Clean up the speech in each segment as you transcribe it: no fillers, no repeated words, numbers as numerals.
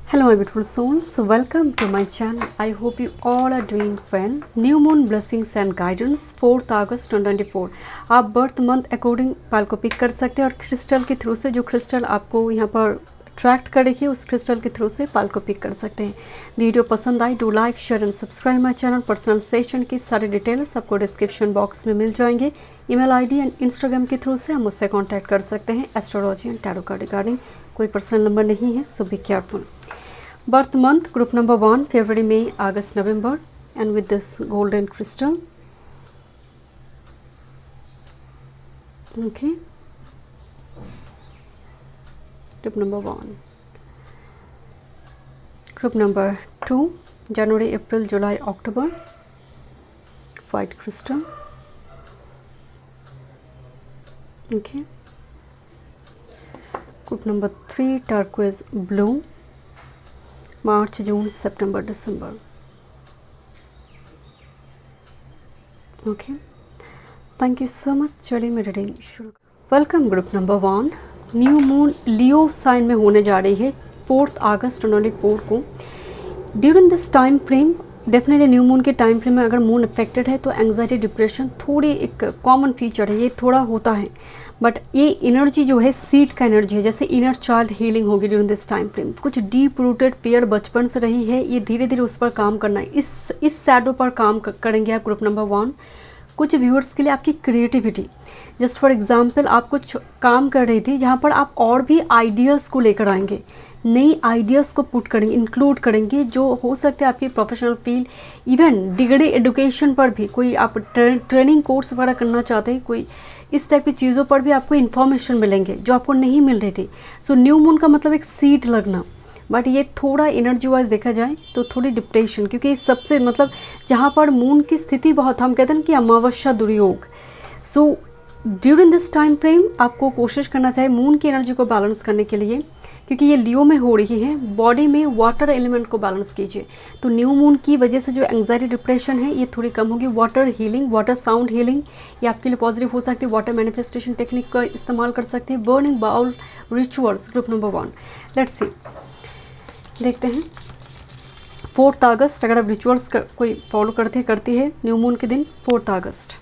Hello my beautiful souls, welcome to my channel. I hope you all are doing well. New moon blessings and guidance 4th August 2024. आप birth month according पाल को pick कर सकते हैं और crystal के through से जो crystal आपको यहाँ पर अट्रैक्ट करेगी उस क्रिस्टल के थ्रू से पाल को पिक कर सकते हैं। वीडियो पसंद आई do like share and subscribe my channel. Personal session की सारी डिटेल्स आपको डिस्क्रिप्शन बॉक्स में मिल जाएंगे। ईमेल आईडी एंड इंस्टाग्राम के थ्रू से हम मुझसे कॉन्टैक्ट कर सकते हैं एस्ट्रोलॉजी एंड टैरो का रिगार्डिंग। कोई पर्सनल नंबर नहीं है, so be careful. Birth month group number 1 February, May, August, November, and with this golden crystal. Okay. Group number 1. Group number 2 January, April, July, October. White crystal. Okay. Group number 3 turquoise blue. March, जून, सितंबर, दिसंबर। Okay, thank you so much. चलिए मैं reading शुरू। Welcome group number 1। New moon Leo sign में होने जा रही है 4th अगस्त 2024 को। During this time frame definitely new moon के टाइम फ्रेम में अगर मून अफेक्टेड है तो एंग्जाइटी डिप्रेशन थोड़ी एक कॉमन फीचर है, ये थोड़ा होता है। बट ये एनर्जी जो है सीड का एनर्जी है, जैसे इनर चाइल्ड हीलिंग होगी ड्यूरिंग दिस टाइम फ्रेम। कुछ डीप रूटेड पेयर बचपन से रही है, ये धीरे धीरे उस पर काम करना है। इस शैडो पर काम करेंगे आप ग्रुप नंबर 1। कुछ व्यूअर्स के लिए आपकी क्रिएटिविटी, जस्ट फॉर एग्जांपल आप कुछ काम कर रही थी जहाँ पर आप और भी आइडियाज़ को लेकर आएंगे, नई आइडियाज़ को पुट करेंगे, इंक्लूड करेंगे, जो हो सकते हैं आपकी professional field, even degree education पर भी कोई आप ट्रेनिंग कोर्स वगैरह करना चाहते हैं, कोई इस टाइप की चीज़ों पर भी आपको इन्फॉर्मेशन मिलेंगे जो आपको नहीं मिल रही थी। सो न्यू मून का मतलब एक सीड लगना, बट ये थोड़ा एनर्जी वाइज देखा जाए तो थोड़ी डिप्रेशन, क्योंकि सबसे मतलब जहाँ पर मून की स्थिति बहुत, हम कहते हैं कि अमावस्या दुर्योग। So during this time frame आपको कोशिश करना चाहिए मून की एनर्जी को बैलेंस करने के लिए, क्योंकि ये लियो में हो रही है। बॉडी में वाटर एलिमेंट को बैलेंस कीजिए, तो न्यू मून की वजह से जो एंग्जाइटी डिप्रेशन है ये थोड़ी कम होगी। Water healing, water sound healing ये आपके लिए पॉजिटिव हो सकती है। वाटर मैनिफेस्टेशन टेक्निक का इस्तेमाल कर सकते हैं। Burning bowl rituals group number 1। Let's see, देखते हैं 4th अगस्त अगर आप रिचुअल्स कोई फॉलो करती है न्यू मून के दिन 4th अगस्त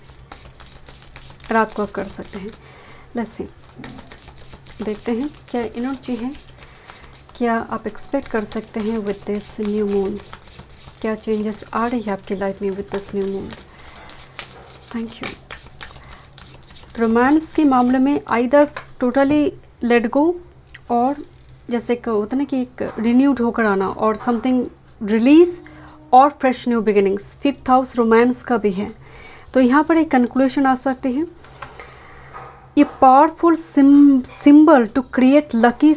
रात को आप कर सकते हैं। लेट्स सी, देखते हैं क्या एनर्जी है, क्या आप एक्सपेक्ट कर सकते हैं विद दिस न्यू मून। क्या चेंजेस आ रही है आपकी लाइफ में with this new moon. Thank you. Romance के मामले में आइदर टोटली लेट गो, और जैसे एक होता है ना कि एक रिन्यूड होकर आना, और समथिंग रिलीज, और fresh new beginnings. 5th house romance का भी है, तो यहाँ पर एक कंक्लूजन आ सकती है। ये powerful symbol to create lucky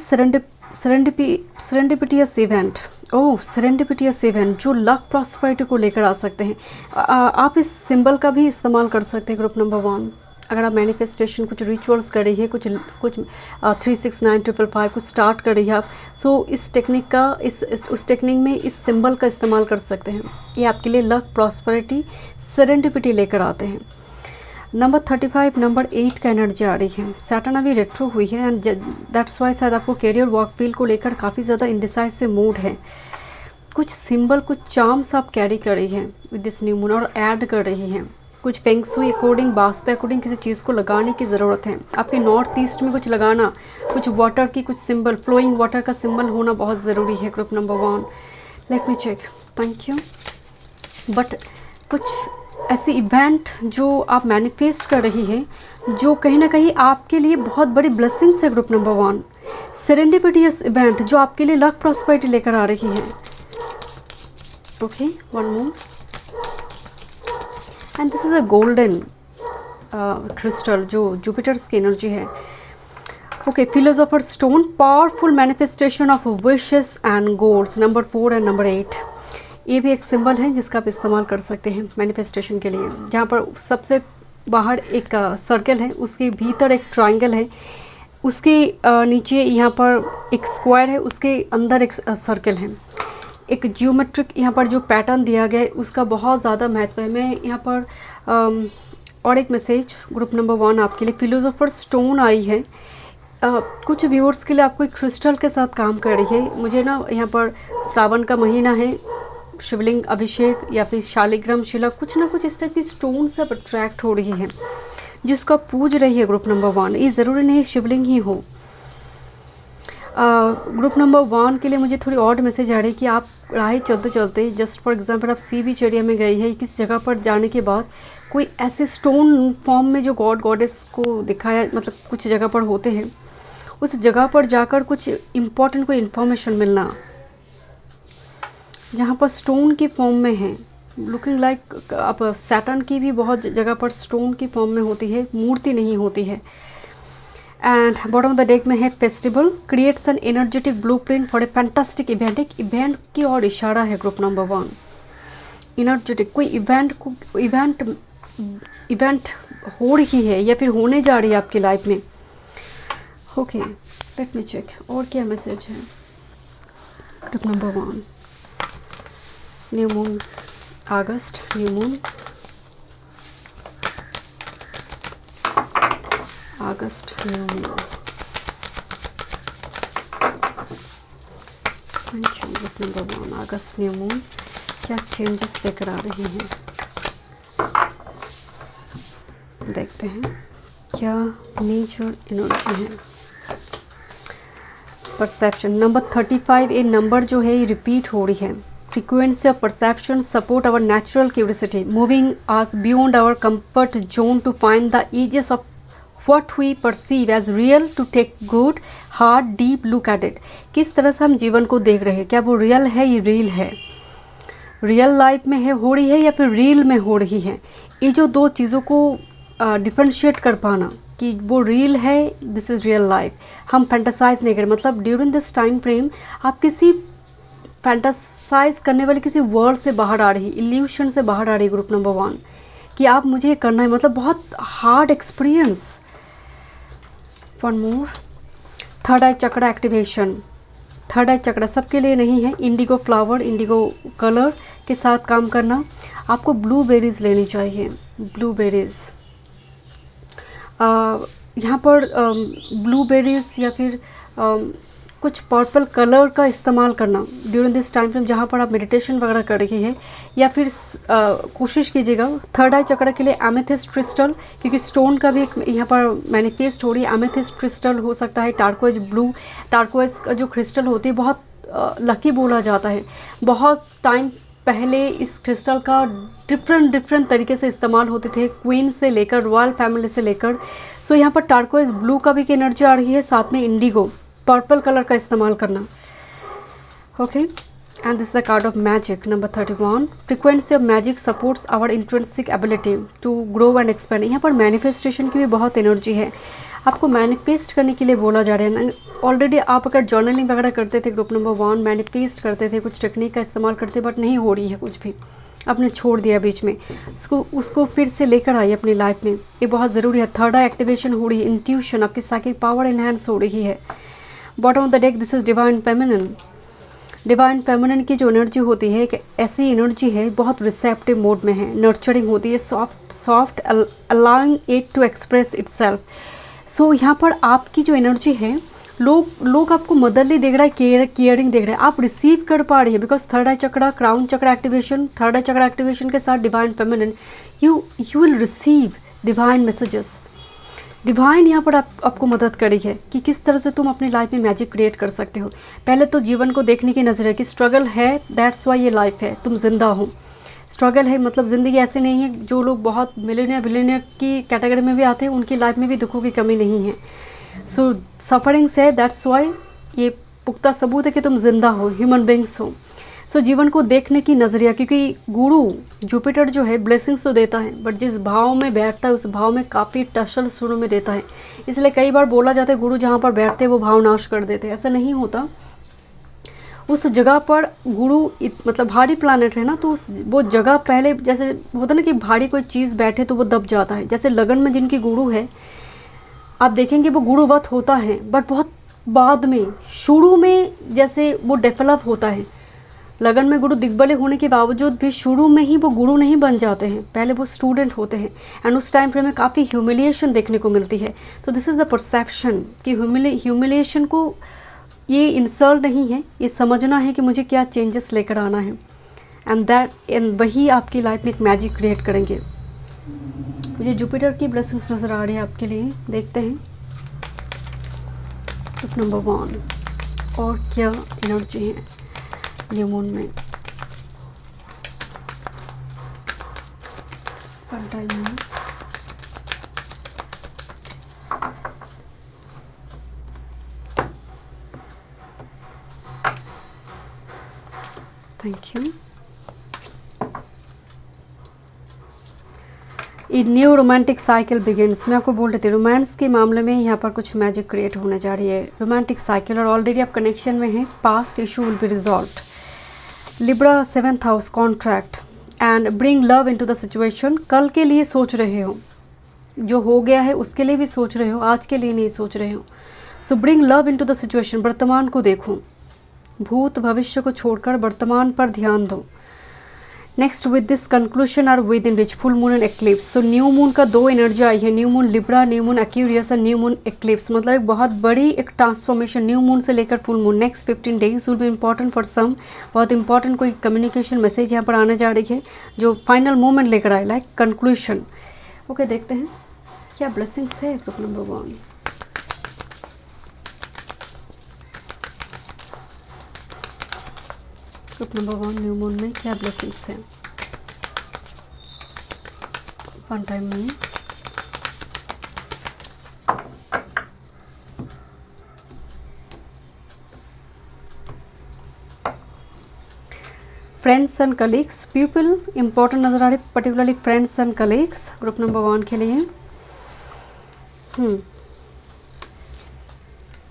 serendipitous event. Oh, serendipitous event जो लक प्रॉस्पेरिटी को लेकर आ सकते हैं। आप इस सिंबल का भी इस्तेमाल कर सकते हैं ग्रुप नंबर 1। अगर आप मैनिफेस्टेशन कुछ रिचुअल्स कर रही है, कुछ 36955 कुछ स्टार्ट कर रही है आप, सो इस टेक्निक का उस टेक्निक में इस सिंबल का इस्तेमाल कर सकते हैं। ये आपके लिए लक प्रॉस्पेरिटी सेरेंडिपिटी लेकर आते हैं। नंबर 35 नंबर 8 का एनर्जी आ रही है। सैटर्न अभी रेट्रो हुई है एंड दैट्स वाई शायद आपको कैरियर वर्क फील्ड को लेकर काफ़ी ज़्यादा इंडिसाइसिव मूड है। कुछ सिंबल, कुछ चार्म्स आप कैरी कर रही हैं विद दिस न्यू मून और ऐड कर रही हैं। कुछ feng shui according, vastu according किसी चीज़ को लगाने की ज़रूरत है। आपके नॉर्थ ईस्ट में कुछ लगाना, कुछ वाटर की कुछ सिंबल, फ्लोइंग वाटर का सिंबल होना बहुत ज़रूरी है group number 1। Let me check. Thank you. But कुछ ऐसी इवेंट जो आप मैनिफेस्ट कर रही है जो कहीं ना कहीं आपके लिए बहुत बड़ी ब्लेसिंग्स है ग्रुप नंबर 1। सेरेंडिपिटियस इवेंट जो आपके लिए लक प्रॉस्पेरिटी लेकर आ रही है। Okay, one more, and this is a golden crystal जो जुपिटर्स की एनर्जी है। Okay, philosopher stone, powerful manifestation of wishes and goals number 4 and number 8। ये भी एक सिंबल है जिसका आप इस्तेमाल कर सकते हैं मैनिफेस्टेशन के लिए। जहाँ पर सबसे बाहर एक सर्कल है, उसके भीतर एक ट्रायंगल है, उसके नीचे यहाँ पर एक स्क्वायर है, उसके अंदर एक सर्कल है। एक जियोमेट्रिक यहाँ पर जो पैटर्न दिया गया है उसका बहुत ज़्यादा महत्व है। मैं यहाँ पर और एक मैसेज ग्रुप नंबर 1 आपके लिए। फिलोसोफर स्टोन आई है, कुछ व्यूअर्स के लिए आपको एक क्रिस्टल के साथ काम कर रही है। मुझे ना यहाँ पर श्रावण का महीना है, शिवलिंग अभिषेक या फिर शालिग्राम शिला, कुछ ना कुछ इस टाइप की स्टोन से अट्रैक्ट हो रही है जिसको आप पूज रही है ग्रुप नंबर 1। ये ज़रूरी नहीं शिवलिंग ही हो। ग्रुप नंबर 1 के लिए मुझे थोड़ी और मैसेज आ रही है कि आप राह चलते चलते, जस्ट फॉर एग्जांपल आप सी बीच एरिया में गई है, किस जगह पर जाने के बाद कोई ऐसे स्टोन फॉर्म में जो गॉड गॉडेस को दिखाया, मतलब कुछ जगह पर होते हैं, उस जगह पर जाकर कुछ इम्पोर्टेंट कोई इन्फॉर्मेशन मिलना, जहाँ पर स्टोन की फॉर्म में है। लुकिंग लाइक अब सैटर्न की भी बहुत जगह पर स्टोन की फॉर्म में होती है, मूर्ति नहीं होती है। And bottom of the deck में है festival creates an energetic blueprint for a fantastic event. एक इवेंट की ओर इशारा है ग्रुप नंबर 1। एनर्जेटिक कोई इवेंट हो रही है या फिर होने जा रही है आपकी लाइफ में। ओके, लेट मी चेक और क्या मैसेज है। Group number 1, new moon August, new moon August, new moon. Thank you. Group number 1 August, new moon क्या चेंजेस लेकर आ रही हैं, देखते हैं क्या मेजर एनर्जी है। परसेप्शन नंबर 35, ये नंबर जो है ये रिपीट हो रही है। Frequency of perception support our natural curiosity moving us beyond our comfort zone to find the edges of what we perceive as real, to take good hard deep look at it। किस तरह से हम जीवन को देख रहे हैं, क्या वो रियल है, ये रील है, रियल लाइफ में है हो रही है या फिर रील में हो रही है। ये जो दो चीज़ों को डिफरेंशिएट कर पाना कि वो रील है, दिस इज़ रियल लाइफ, हम फैंटासाइज नहीं करें। मतलब ड्यूरिंग दिस टाइम फ्रेम आप किसी फैंटासाइज करने वाले किसी वर्ल्ड से बाहर आ रही, इल्यूशन से बाहर आ रही ग्रुप नंबर 1 कि आप मुझे करना है, मतलब बहुत hard experience. One more, third eye chakra activation. Third eye chakra सबके लिए नहीं है। इंडिगो फ्लावर, इंडिगो कलर के साथ काम करना। आपको ब्लूबेरीज लेनी चाहिए, ब्लूबेरीज। यहाँ पर ब्लूबेरीज या फिर कुछ पर्पल कलर का इस्तेमाल करना ड्यूरिंग दिस टाइम फ्रेम, जहाँ पर आप मेडिटेशन वगैरह कर रही है, या फिर कोशिश कीजिएगा। थर्ड आई चक्र के लिए एमेथिस्ट क्रिस्टल, क्योंकि स्टोन का भी एक यहाँ पर मैनिफेस्ट हो रही है। एमेथिस्ट क्रिस्टल हो सकता है, टार्कोइज ब्लू, टार्कोइज का जो क्रिस्टल होती है बहुत लकी बोला जाता है। बहुत टाइम पहले इस क्रिस्टल का डिफरेंट तरीके से इस्तेमाल होते थे, क्वीन से लेकर रॉयल फैमिली से लेकर। सो यहाँ पर टार्कोइज ब्लू का भी एक एनर्जी आ रही है, साथ में इंडिगो पर्पल कलर का इस्तेमाल करना। Okay, and this is the card of magic number 31। Frequency of magic supports our intrinsic ability to grow and expand. यहाँ पर मैनिफेस्टेशन की भी बहुत एनर्जी है, आपको मैनिफेस्ट करने के लिए बोला जा रहा है। ऑलरेडी आप अगर जर्नलिंग वगैरह करते थे ग्रुप नंबर 1, मैनिफेस्ट करते थे, कुछ टेक्निक का इस्तेमाल करते, बट नहीं हो रही है कुछ भी, आपने छोड़ दिया बीच में, उसको फिर से लेकर आई अपनी लाइफ में, ये बहुत ज़रूरी है। थर्ड आई एक्टिवेशन हो रही है, इंट्यूशन, आपकी साइकिक पावर एनहांस हो रही है। Bottom of the deck this is divine feminine. Divine feminine की जो एनर्जी होती है, एक ऐसी एनर्जी है बहुत रिसेप्टिव मोड में है, नर्चरिंग होती है, soft allowing it to express itself. So यहाँ पर आपकी जो एनर्जी है, लोग आपको मदरली देख रहा है, केयरिंग देख रहा है, आप रिसीव कर पा रही है, because third eye chakra, crown chakra activation, third eye chakra activation के साथ divine feminine, you will receive divine messages. Divine यहाँ पर आपको मदद करी है कि किस तरह से तुम अपनी लाइफ में मैजिक क्रिएट कर सकते हो। पहले तो जीवन को देखने की नज़र है कि स्ट्रगल है, दैट्स वाई ये लाइफ है, तुम जिंदा हो। स्ट्रगल है मतलब ज़िंदगी ऐसे नहीं है, जो लोग बहुत मिलियनियर बिलियनियर की कैटेगरी में भी आते हैं उनकी लाइफ में भी दुखों की कमी नहीं है। सो सफरिंग्स है, दैट्स वाई ये पुख्ता सबूत है कि तुम जिंदा हो, ह्यूमन बींग्स हो। सो जीवन को देखने की नज़रिया, क्योंकि गुरु जुपिटर जो है ब्लेसिंग्स तो देता है, बट जिस भाव में बैठता है उस भाव में काफ़ी टसल शुरू में देता है। इसलिए कई बार बोला जाता है गुरु जहाँ पर बैठते हैं वो भाव नाश कर देते हैं, ऐसा नहीं होता। उस जगह पर गुरु मतलब भारी प्लानट है ना, तो वो जगह पहले जैसे होता ना कि भारी कोई चीज़ बैठे तो वो दब जाता है। जैसे लगन में जिनकी गुरु है, आप देखेंगे वो गुरुवत होता है, बट बहुत बाद में, शुरू में जैसे वो डेवलप होता है, लगन में गुरु दिग्बले होने के बावजूद भी शुरू में ही वो गुरु नहीं बन जाते हैं, पहले वो स्टूडेंट होते हैं एंड उस टाइम फ्रेम में काफ़ी ह्यूमिलिएशन देखने को मिलती है। तो दिस इज़ द परसेप्शन कि ह्यूमिलिएशन को ये इंसल्ट नहीं है, ये समझना है कि मुझे क्या चेंजेस लेकर आना है एंड वही आपकी लाइफ में एक मैजिक क्रिएट करेंगे। मुझे जुपिटर की ब्लेसिंग्स नज़र आ रही है आपके लिए, देखते हैं टिप नंबर 1 और क्या एनर्जी है न्यू मून में। वन टाइम में thank you. A new romantic cycle begins. मैं आपको बोल रही थी रोमांस के मामले में यहाँ पर कुछ मैजिक क्रिएट होने जा रही है, रोमांटिक साइकिल, और ऑलरेडी आप कनेक्शन में हैं। Past issue will be resolve. Libra 7th house contract and bring love into the situation. कल के लिए सोच रहे हो, जो हो गया है उसके लिए भी सोच रहे हो, आज के लिए नहीं सोच रहे हो। सो bring love into the situation. वर्तमान को देखो, भूत भविष्य को छोड़कर वर्तमान पर ध्यान दो। Next with this conclusion are within reach full moon and eclipse. So new moon का 2 एनर्जी आई है, new moon Libra, new moon Aquarius और न्यू मून एक्लिप्स। मतलब एक बहुत बड़ी एक ट्रांसफॉर्मेशन न्यू मून से लेकर full moon. Next 15 days will be important for some. बहुत इंपॉर्टेंट कोई कम्युनिकेशन मैसेज यहाँ पर आने जा रही है जो फाइनल मोमेंट लेकर आए, लाइक कंक्लूजन। ओके, देखते हैं क्या ब्लेसिंग्स है group number 1। Group number 1 new moon में क्या ब्लेसिंग्स हैं। वन टाइम में friends and colleagues, people important नजर आ रहे, particularly friends and colleagues group number 1 के लिए।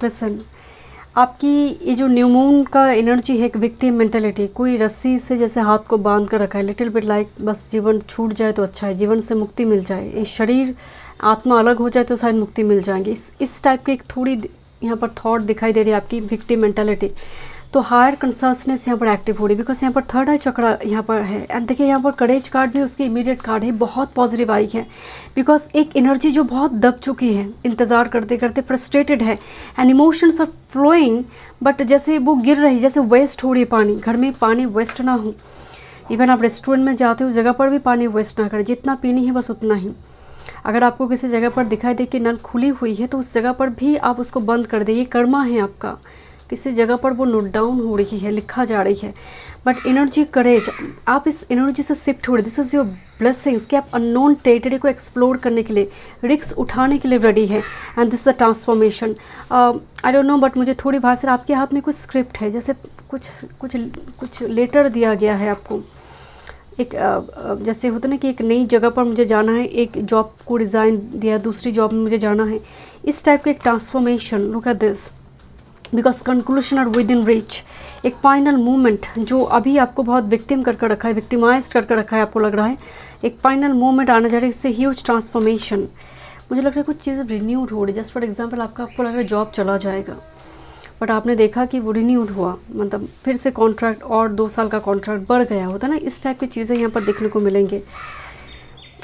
लिसन, आपकी ये जो न्यू मून का एनर्जी है, एक विक्टिम मेंटेलिटी, कोई रस्सी से जैसे हाथ को बांध कर रखा है, लिटिल बिट लाइक बस जीवन छूट जाए तो अच्छा है, जीवन से मुक्ति मिल जाए, ये शरीर आत्मा अलग हो जाए तो शायद मुक्ति मिल जाएंगी, इस टाइप की एक थोड़ी यहाँ पर थॉट दिखाई दे रही है आपकी विक्टिम मेंटेलिटी। तो हायर कंसर्सनेस यहाँ पर एक्टिव हो रही है बिकॉज यहाँ पर थर्ड आई चक्र यहाँ पर है एंड देखिए यहाँ पर करेज कार्ड भी उसकी इमीडिएट कार्ड है, बहुत पॉजिटिव आई है बिकॉज एक एनर्जी जो बहुत दब चुकी है, इंतज़ार करते करते फ्रस्ट्रेटेड है and emotions are flowing, but जैसे वो गिर रही, जैसे वेस्ट हो रही है पानी, घर में पानी वेस्ट ना हो। इवन आप रेस्टोरेंट में जाते हो उस जगह पर भी पानी वेस्ट ना करें, जितना पीनी है बस उतना ही। अगर आपको किसी जगह पर दिखाई दे कि नल खुली हुई है तो उस जगह पर भी आप उसको बंद कर दें, ये कर्मा है आपका, किसी जगह पर वो नोट डाउन हो रही है, लिखा जा रही है। बट एनर्जी करेज, आप इस एनर्जी से शिफ्ट हो रहे, दिस इज़ योर ब्लेसिंग्स कि आप अननोन टेरिटरी को एक्सप्लोर करने के लिए, रिस्क उठाने के लिए रेडी है and this is the transformation. I don't no but मुझे थोड़ी बात सर आपके हाथ में कुछ स्क्रिप्ट है, जैसे कुछ लेटर दिया गया है आपको, एक जैसे होता ना कि एक नई जगह पर मुझे जाना है, एक जॉब को रिज़ाइन दिया, दूसरी जॉब में मुझे जाना है, इस टाइप का एक transformation. Look at this because conclusion are within reach, एक फाइनल मोमेंट जो अभी आपको बहुत विक्टिम करके रखा है, विक्टिमाइज करके रखा है, आपको लग रहा है एक फाइनल मोमेंट आने जा रहा है, इससे ह्यूज ट्रांसफॉर्मेशन। मुझे लग रहा है कुछ चीज़ें रिन्यूड हो रही, जस्ट फॉर एग्जांपल आपको लग रहा है जॉब चला जाएगा बट आपने देखा कि वो रिन्यूड हुआ, मतलब फिर से कॉन्ट्रैक्ट और 2 साल का कॉन्ट्रैक्ट बढ़ गया, होता है ना, इस टाइप की चीज़ें यहाँ पर देखने को मिलेंगे।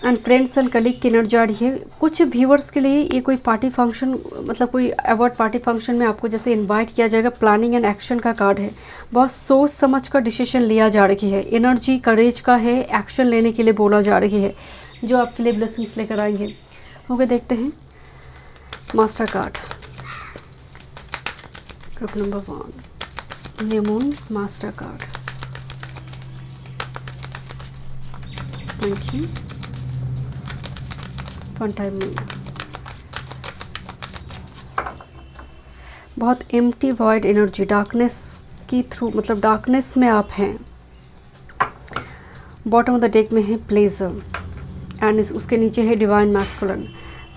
एंड फ्रेंड्स एंड कलीग की एनर्जी आ रही है। कुछ व्यूअर्स के लिए ये कोई पार्टी फंक्शन, मतलब कोई अवार्ड पार्टी फंक्शन में आपको जैसे इनवाइट किया जाएगा, प्लानिंग एंड एक्शन का कार्ड है, बहुत सोच समझ कर डिसीजन लिया जा रही है, एनर्जी करेज का है, एक्शन लेने के लिए बोला जा रही है, जो आपके लिए ब्लेसिंग्स लेकर आएंगे। ओके, देखते हैं master card group number 1 new moon master card. Thank you. One time में बहुत एम्प्टी वॉइड एनर्जी, डार्कनेस की थ्रू, मतलब डार्कनेस में आप हैं। बॉटम ऑफ द डेक में है प्लेजर एंड उसके नीचे है डिवाइन मैस्कुलिन।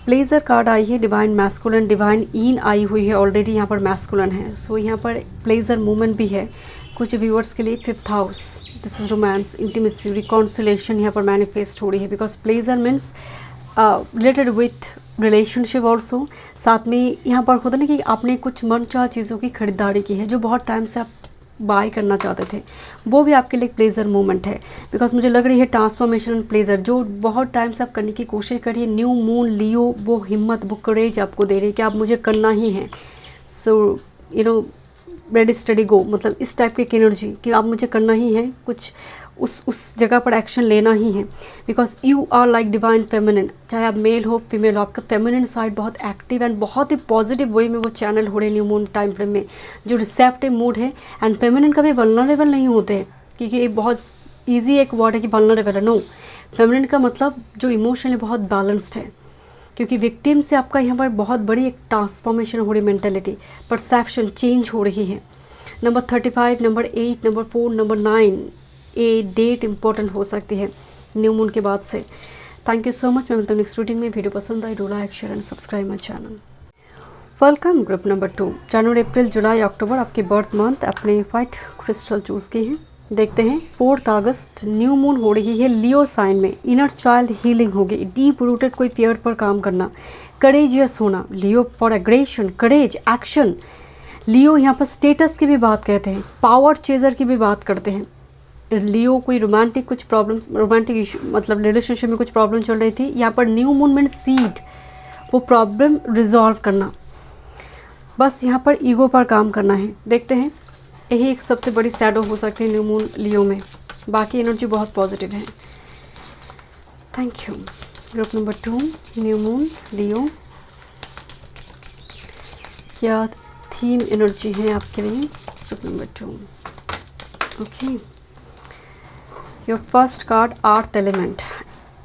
प्लेजर कार्ड आई है, डिवाइन मैस्कुलिन, डिवाइन ईन आई हुई है, ऑलरेडी यहाँ पर मैस्कुलिन है, सो यहाँ पर प्लेजर मूवमेंट भी है। कुछ व्यूअर्स के लिए 5th house, this is romance, intimacy, reconciliation यहाँ पर मैनिफेस्ट हो रही है because pleasure means related with relationship also. साथ में यहाँ पर होता ना कि आपने कुछ मनचाहा चीज़ों की खरीदारी की है जो बहुत टाइम से आप बाय करना चाहते थे, वो भी आपके लिए एक प्लेजर मोमेंट है। बिकॉज मुझे लग रही है ट्रांसफॉर्मेशन एंड प्लेजर जो बहुत टाइम से आप करने की कोशिश करिए, न्यू मून लियो वो हिम्मत, वो करेज आपको दे रही है कि आप मुझे करना ही है। So you know ready steady go, मतलब इस टाइप की एक एनर्जी कि आप मुझे करना ही है, कुछ उस जगह पर एक्शन लेना ही है। Because you are like divine feminine, चाहे आप मेल हो फीमेल हो, आपका फेमिनिन साइड बहुत एक्टिव एंड बहुत ही पॉजिटिव वे में वो चैनल हो रहे न्यू मून टाइम फ्रेम में, जो रिसेप्टिव मूड है। एंड फेमिनिन कभी वल्नरेबल नहीं होते हैं, क्योंकि ये बहुत ईजी एक वर्ड है कि वल्नरेबल है, नो। फेमिनिन का मतलब जो इमोशनली बहुत बैलेंस्ड है, क्योंकि विक्टिम से आपका यहाँ पर बहुत बड़ी एक ट्रांसफॉर्मेशन हो रही, मेंटेलिटी परसेप्शन चेंज हो रही है। नंबर 35, नंबर 8, नंबर 4, नंबर 9 ये डेट इंपॉर्टेंट हो सकती है न्यू मून के बाद से। Thank you so much. मैं मिलता हूँ नेक्स्ट रीडिंग में। वीडियो पसंद आई do like share and subscribe my channel. Welcome group number 2, जनवरी अप्रैल जुलाई अक्टूबर आपके बर्थ मंथ। अपने वाइट क्रिस्टल चूज़ किए हैं। देखते हैं 4 अगस्त न्यू मून हो रही है लियो साइन में। इनर चाइल्ड हीलिंग होगी, डीप रूटेड कोई पेयर पर काम करना, करेजियस होना, लियो फॉर एग्रेशन, करेज, एक्शन। लियो यहाँ पर स्टेटस की भी बात कहते हैं, पावर चेजर की भी बात करते हैं। लियो कोई रोमांटिक कुछ प्रॉब्लम, रोमांटिक इशू मतलब रिलेशनशिप में कुछ प्रॉब्लम चल रही थी, यहाँ पर न्यू मून मीन सीड, वो प्रॉब्लम रिजॉल्व करना, बस यहाँ पर ईगो पर काम करना है। देखते हैं, यही एक सबसे बड़ी शैडो हो सकती है न्यू मून लियो में, बाकी एनर्जी बहुत पॉजिटिव है। Thank you. Group number 2 new moon Leo, क्या थीम एनर्जी है आपके लिए group number 2? Okay, your first card, earth element.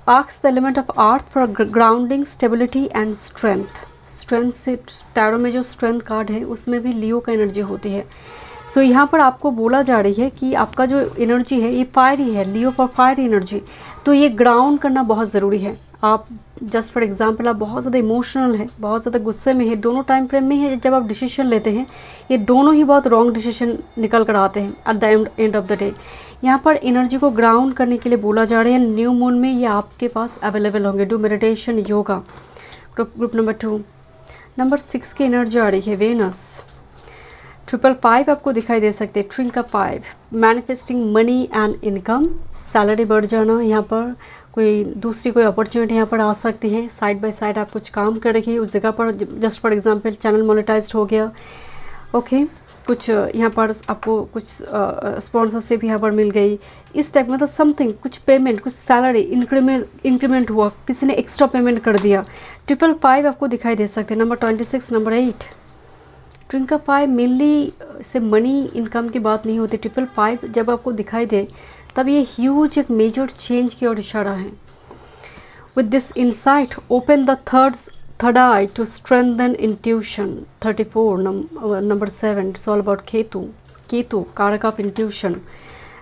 Asks the element of earth for grounding, stability and strength. Strength से tarot में जो strength card है उसमें भी लियो का एनर्जी होती है। सो यहाँ पर आपको बोला जा रही है कि आपका जो एनर्जी है ये फायरी है, लियो फॉर फायरी एनर्जी, तो ये ग्राउंड करना बहुत ज़रूरी है। आप जस्ट फॉर एग्जांपल आप बहुत ज़्यादा इमोशनल है, बहुत ज़्यादा गुस्से में है, दोनों टाइम फ्रेम में है जब आप डिसीजन लेते हैं, ये दोनों ही बहुत रॉन्ग डिसीजन निकल कर आते हैं at the end of the day. यहाँ पर एनर्जी को ग्राउंड करने के लिए बोला जा रहा है न्यू मून में, ये आपके पास अवेलेबल होंगे। Do meditation, yoga. Group number 2 number 6 की एनर्जी आ रही है वेनस। 555 आपको दिखाई दे सकते हैं। ट्रिंक का 5 manifesting money and income, salary बढ़ जाना, यहाँ पर कोई दूसरी कोई अपॉर्चुनिटी यहाँ पर आ सकती है। साइड बाय साइड आप कुछ काम कर रही है उस जगह पर, just for example channel monetised हो गया। ओके, कुछ यहाँ पर आपको कुछ स्पॉन्सरशिप यहाँ पर मिल गई, इस टाइप मतलब समथिंग, कुछ पेमेंट, कुछ सैलरी इंक्रीमेंट हुआ, किसी ने एक्स्ट्रा पेमेंट कर दिया। 555 आपको दिखाई दे सकते हैं। Number 26, number 8। ट्रिंक 5 मेनली से मनी इनकम की बात नहीं होती। 555 जब आपको दिखाई दे तब ये ह्यूज एक मेजर चेंज की ओर इशारा है। With this insight open the third eye to strengthen intuition. 34 number 7 it's all about Ketu कारक ऑफ इंट्यूशन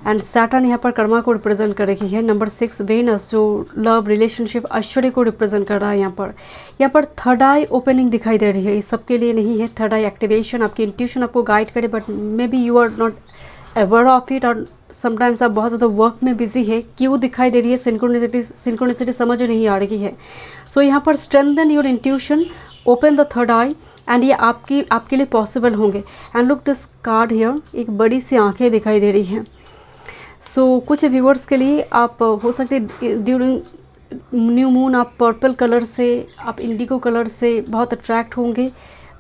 एंड सैटर्न यहाँ पर कर्मा को रिप्रेजेंट कर रही है। नंबर 6 वेनस जो लव रिलेशनशिप ऐश्वर्य को रिप्रेजेंट कर रहा है। यहाँ पर थर्ड आई ओपनिंग दिखाई दे रही है। ये सबके लिए नहीं है। थर्ड आई एक्टिवेशन, आपकी इंट्यूशन आपको गाइड करे, but maybe you are not aware of it, और समटाइम्स आप बहुत ज़्यादा वर्क में बिजी है। क्यों दिखाई दे रही है? सिंक्रोनिसिटी समझ नहीं आ रही है। सो यहाँ पर strengthen your intuition, open the third I, and ये आपके लिए पॉसिबल होंगे। And look this card here, एक बड़ी सी आंखें दिखाई दे रही हैं। सो कुछ व्यूअर्स के लिए आप हो सकते ड्यूरिंग न्यू मून आप पर्पल कलर से, आप इंडिगो कलर से बहुत अट्रैक्ट होंगे।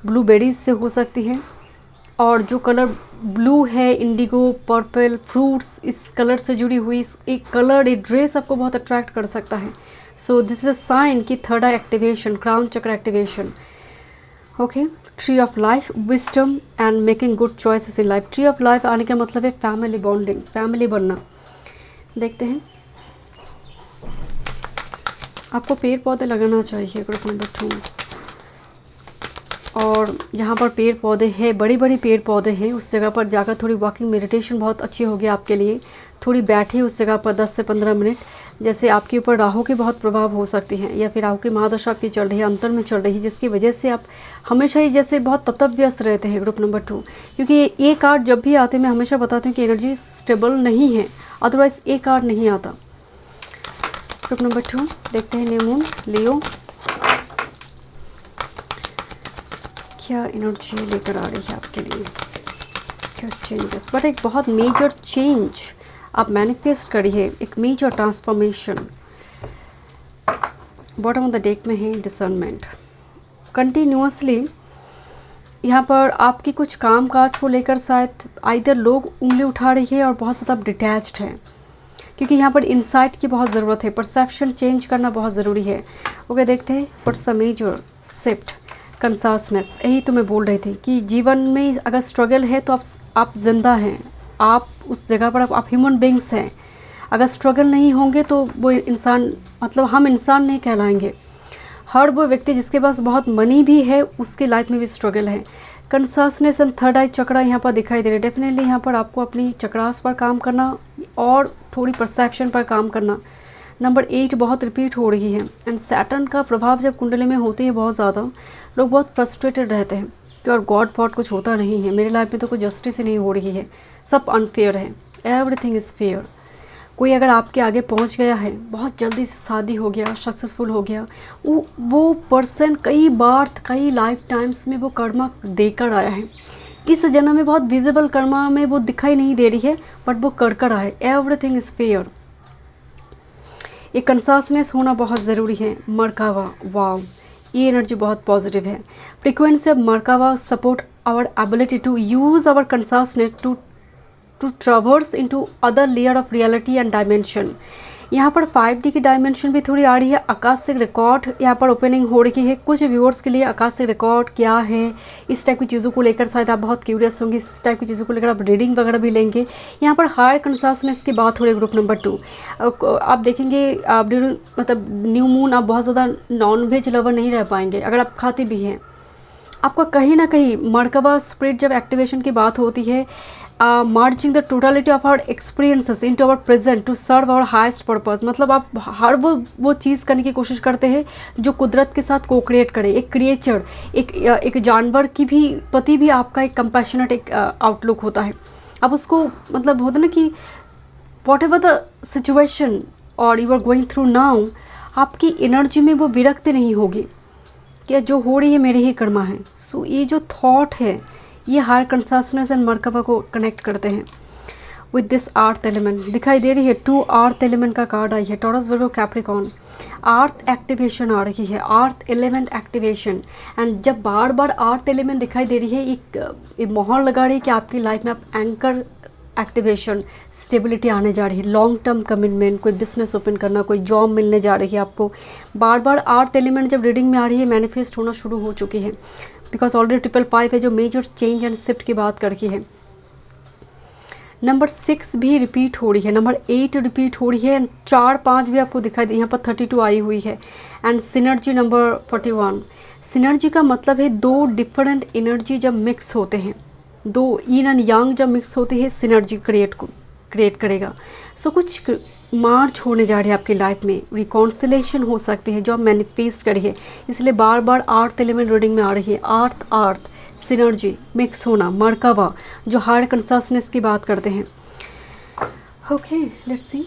ब्लूबेरीज से हो सकती है, और जो कलर ब्लू है, इंडिगो, पर्पल, फ्रूट्स, इस कलर से जुड़ी हुई एक कलर, एक ड्रेस आपको बहुत अट्रैक्ट कर सकता है। So this is a sign कि third eye activation, crown chakra activation. Okay, tree of life, wisdom and making good choices in life. Tree of life आने का मतलब है फैमिली बॉन्डिंग, फैमिली बनना। देखते हैं, आपको पेड़ पौधे लगाना चाहिए ग्रुप नंबर 2, और जहाँ पर पेड़ पौधे हैं, बड़ी बड़ी पेड़ पौधे हैं, उस जगह पर जाकर थोड़ी वॉकिंग मेडिटेशन बहुत अच्छी होगी आपके लिए। थोड़ी बैठे उस जगह पर 10 से 15 मिनट। जैसे आपके ऊपर राहु के बहुत प्रभाव हो सकते हैं, या फिर राहु की महादशा आपकी चल रही है, अंतर में चल रही है, जिसकी वजह से आप हमेशा ही जैसे बहुत तत्व्यस्त रहते हैं ग्रुप नंबर 2। क्योंकि ये कार्ड जब भी आते हैं मैं हमेशा बताती हूँ कि एनर्जी स्टेबल नहीं है, अदरवाइज ये कार्ड नहीं आता। ग्रुप नंबर 2 देखते हैं न्यू मून लियो क्या एनर्जी लेकर आ रही है आपके लिए। चेंजेस, बट एक बहुत मेजर चेंज आप मैनिफेस्ट करिए, एक major transformation. Bottom of the deck में है डिसर्नमेंट। कंटिन्यूसली यहाँ पर आपकी कुछ काम काज को लेकर शायद आइदर लोग उंगली उठा रही है और बहुत ज़्यादा डिटैच्ड है, क्योंकि यहाँ पर इंसाइट की बहुत ज़रूरत है, परसेप्शन चेंज करना बहुत ज़रूरी है। ओके, देखते हैं व्हाट्स द मेजर शिफ्ट कंसासनेस। यही तो मैं बोल रही थी कि जीवन में अगर स्ट्रगल है तो आप जिंदा हैं, आप उस जगह पर आप ह्यूमन बींग्स हैं। अगर स्ट्रगल नहीं होंगे तो वो इंसान, मतलब हम इंसान नहीं कहलाएंगे। हर वो व्यक्ति जिसके पास बहुत मनी भी है उसकी लाइफ में भी स्ट्रगल है। कंसासनेस एंड थर्ड आई चक्रा यहाँ पर दिखाई दे रहे हैं। डेफिनेटली यहाँ पर आपको अपनी चक्रास पर काम करना और थोड़ी परसेप्शन पर काम करना। नंबर 8 बहुत रिपीट हो रही है। एंड सैटर्न का प्रभाव जब कुंडली में होती है बहुत ज़्यादा, लोग बहुत फ्रस्ट्रेटेड रहते हैं कि और गॉड फॉर कुछ होता नहीं है, मेरी लाइफ में तो कोई जस्टिस ही नहीं हो रही है, सब अनफेयर है, एवरीथिंग इज़ फेयर। कोई अगर आपके आगे पहुंच गया है, बहुत जल्दी से शादी हो गया, सक्सेसफुल हो गया, वो पर्सन कई बार कई लाइफ टाइम्स में वो कर्मा देकर आया है। इस जन्म में बहुत विजिबल कर्मा में वो दिखाई नहीं दे रही है, बट वो कर आए। Everything is fair. एक कंसासनेस होना बहुत ज़रूरी है। मरकावा, वाव, ये एनर्जी बहुत पॉजिटिव है। Frequency of merkaba support our ability to use our consciousness to traverse into other layer of reality and dimension. यहाँ पर 5D की डायमेंशन भी थोड़ी आ रही है। आकाशिक रिकॉर्ड यहाँ पर ओपनिंग हो रही है। कुछ व्यूअर्स के लिए आकाशिक रिकॉर्ड क्या है, इस टाइप की चीज़ों को लेकर शायद आप बहुत क्यूरियस होंगे। इस टाइप की चीज़ों को लेकर आप रीडिंग वगैरह भी लेंगे। यहाँ पर हायर कंसासनेस की बात हो रही है। ग्रुप नंबर 2 आप देखेंगे, आप मतलब न्यू मून आप बहुत ज़्यादा नॉन-वेज लवर नहीं रह पाएंगे। अगर आप खाते भी हैं, आपका कहीं ना कहीं मरकबा स्पिरिट जब एक्टिवेशन की बात होती है, marching the totality of our experiences into our present to serve our highest purpose. मतलब आप हर वो चीज़ करने की कोशिश करते हैं जो कुदरत के साथ को क्रिएट करे। एक क्रिएचर, एक जानवर की भी प्रति भी आपका एक कंपैशनेट एक आउटलुक होता है। अब उसको मतलब होता ना कि वॉट एवर द सिचुएशन और you are going through now, आपकी एनर्जी में वो विरक्ति नहीं होगी कि जो हो रही है मेरे ही कर्मा है। सो ये जो थॉट है ये हायर कंसासनेस एंड मरकबा को कनेक्ट करते हैं विद दिस अर्थ एलिमेंट। दिखाई दे रही है 2 अर्थ एलिमेंट का कार्ड आई है, टॉरस वर्गो कैप्रिकॉर्न। अर्थ एक्टिवेशन आ रही है, अर्थ एलिमेंट एक्टिवेशन। एंड जब बार बार अर्थ एलिमेंट दिखाई दे रही है, एक माहौल लगा रही है कि आपकी लाइफ में आप एंकर एक्टिवेशन, स्टेबिलिटी आने जा रही है, लॉन्ग टर्म कमिटमेंट, कोई बिजनेस ओपन करना, कोई जॉब मिलने जा रही है आपको। बार बार अर्थ एलिमेंट जब रीडिंग में आ रही है मैनिफेस्ट होना शुरू हो चुकी है, बिकॉज ऑलरेडी 555 है जो मेजर चेंज एंड शिफ्ट की बात करती है। नंबर 6 भी रिपीट हो रही है, नंबर 8 रिपीट हो रही है, एंड 4, 5 भी आपको दिखाई दे। यहाँ पर 32 आई हुई है। And synergy number 41। सिनर्जी का मतलब है 2 डिफरेंट एनर्जी जब मिक्स होते हैं, 2 यीन एंड यांग जब मिक्स होते हैं, सिनर्जी क्रिएट करेगा। सो कुछ मार्च होने जा रही है आपकी लाइफ में, रिकॉन्सिलेशन हो सकती है जो आप मैनिफेस्ट करिए। इसलिए बार बार अर्थ एलिमेंट रीडिंग में आ रही है। अर्थ सिनर्जी मिक्स होना, मरकबा जो हायर कंसासनेस की बात करते हैं। Okay, let's see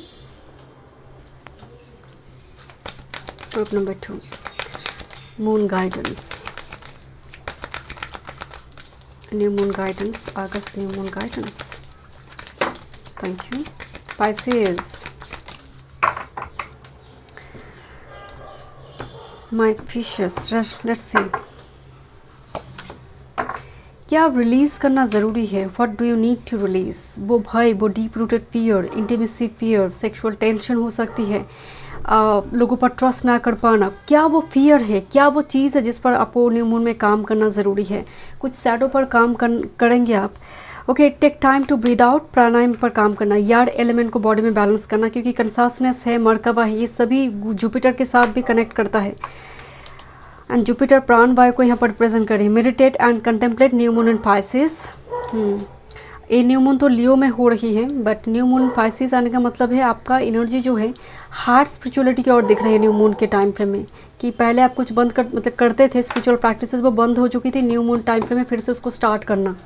group number 2 moon guidance. New moon guidance, अगस्त new moon guidance. Thank you. Pisces, my precious, let's see, क्या रिलीज़ करना ज़रूरी है? What do you need to release? वो भय, वो deep rooted fear, intimacy fear, sexual tension हो सकती है, लोगों पर ट्रस्ट ना कर पाना, क्या वो फियर है, क्या वो चीज़ है जिस पर आपको न्यू मून में काम करना ज़रूरी है? कुछ शैडो पर काम करेंगे आप। Okay, take time to breathe out, प्राणायाम पर काम करना, यार्ड एलिमेंट को बॉडी में बैलेंस करना, क्योंकि कंसासनेस है, मरकबा है, ये सभी जुपिटर के साथ भी कनेक्ट करता है। एंड जुपिटर प्राण वायु को यहाँ पर रिप्रेजेंट करें। Meditate and contemplate new moon in Pisces. ये न्यू मून तो लियो में हो रही है, बट न्यू मून पाइसेस आने का मतलब है आपका एनर्जी जो है हार्ट स्पिरिचुअलिटी की ओर दिख रही है न्यू मून के टाइम फ्रेम में। कि पहले आप कुछ बंद करते थे स्पिरिचुअल प्रैक्टिसेस, वो बंद हो चुकी थी, न्यू मून टाइम फ्रेम में फिर से उसको स्टार्ट करना।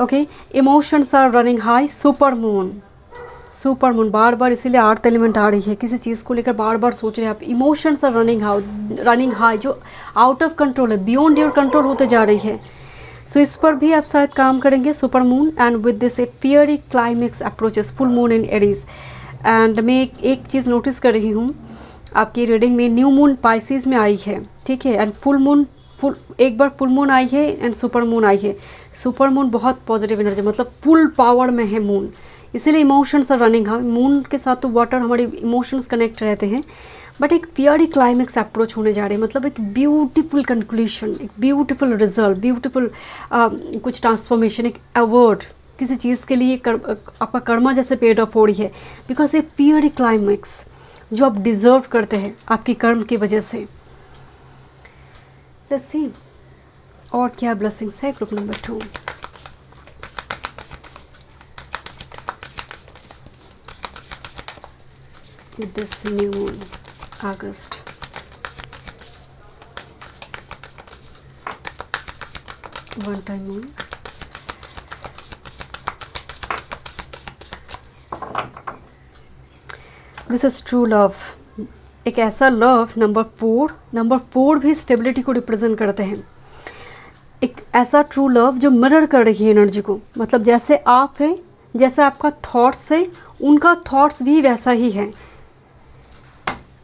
Okay, emotions are running high, super moon बार बार इसीलिए अर्थ एलिमेंट आ रही है। किसी चीज़ को लेकर बार बार सोच रहे हैं आप, इमोशंस आर रनिंग हाई जो आउट ऑफ कंट्रोल है, बियॉन्ड योर कंट्रोल होते जा रही है। सो इस पर भी आप शायद काम करेंगे, super moon and with this A fiery climax approaches full moon in Aries. And मैं एक चीज़ नोटिस कर रही हूँ आपकी रीडिंग में, न्यू मून पाइसिस में आई है, ठीक है, एंड एक बार फुल मून आई है एंड सुपर मून आई है। सुपर मून बहुत पॉजिटिव एनर्जी, मतलब फुल पावर में है मून, इसीलिए इमोशंस आर रनिंग। हाँ, मून के साथ तो वाटर, हमारे इमोशंस कनेक्ट रहते हैं, बट एक प्योरी क्लाइमेक्स अप्रोच होने जा रहे हैं, मतलब एक ब्यूटीफुल कंक्लूशन, एक ब्यूटीफुल रिजल्ट, ब्यूटीफुल कुछ ट्रांसफॉर्मेशन, एक अवार्ड किसी चीज़ के लिए आपका कर्मा जैसे पेड ऑफ हो रही है, बिकॉज ए प्योरी क्लाइमेक्स जो आप डिज़र्व करते हैं आपकी कर्म की वजह से। लेट्स सी और क्या ब्लेसिंग्स है group number 2। with this new moon, August. One time moon. This is true love. एक ऐसा लव, नंबर फोर भी स्टेबिलिटी को रिप्रेजेंट करते हैं। एक ऐसा ट्रू लव जो मिरर कर रही है एनर्जी को, मतलब जैसे आप हैं, जैसा आपका थॉट्स है, उनका थॉट्स भी वैसा ही है।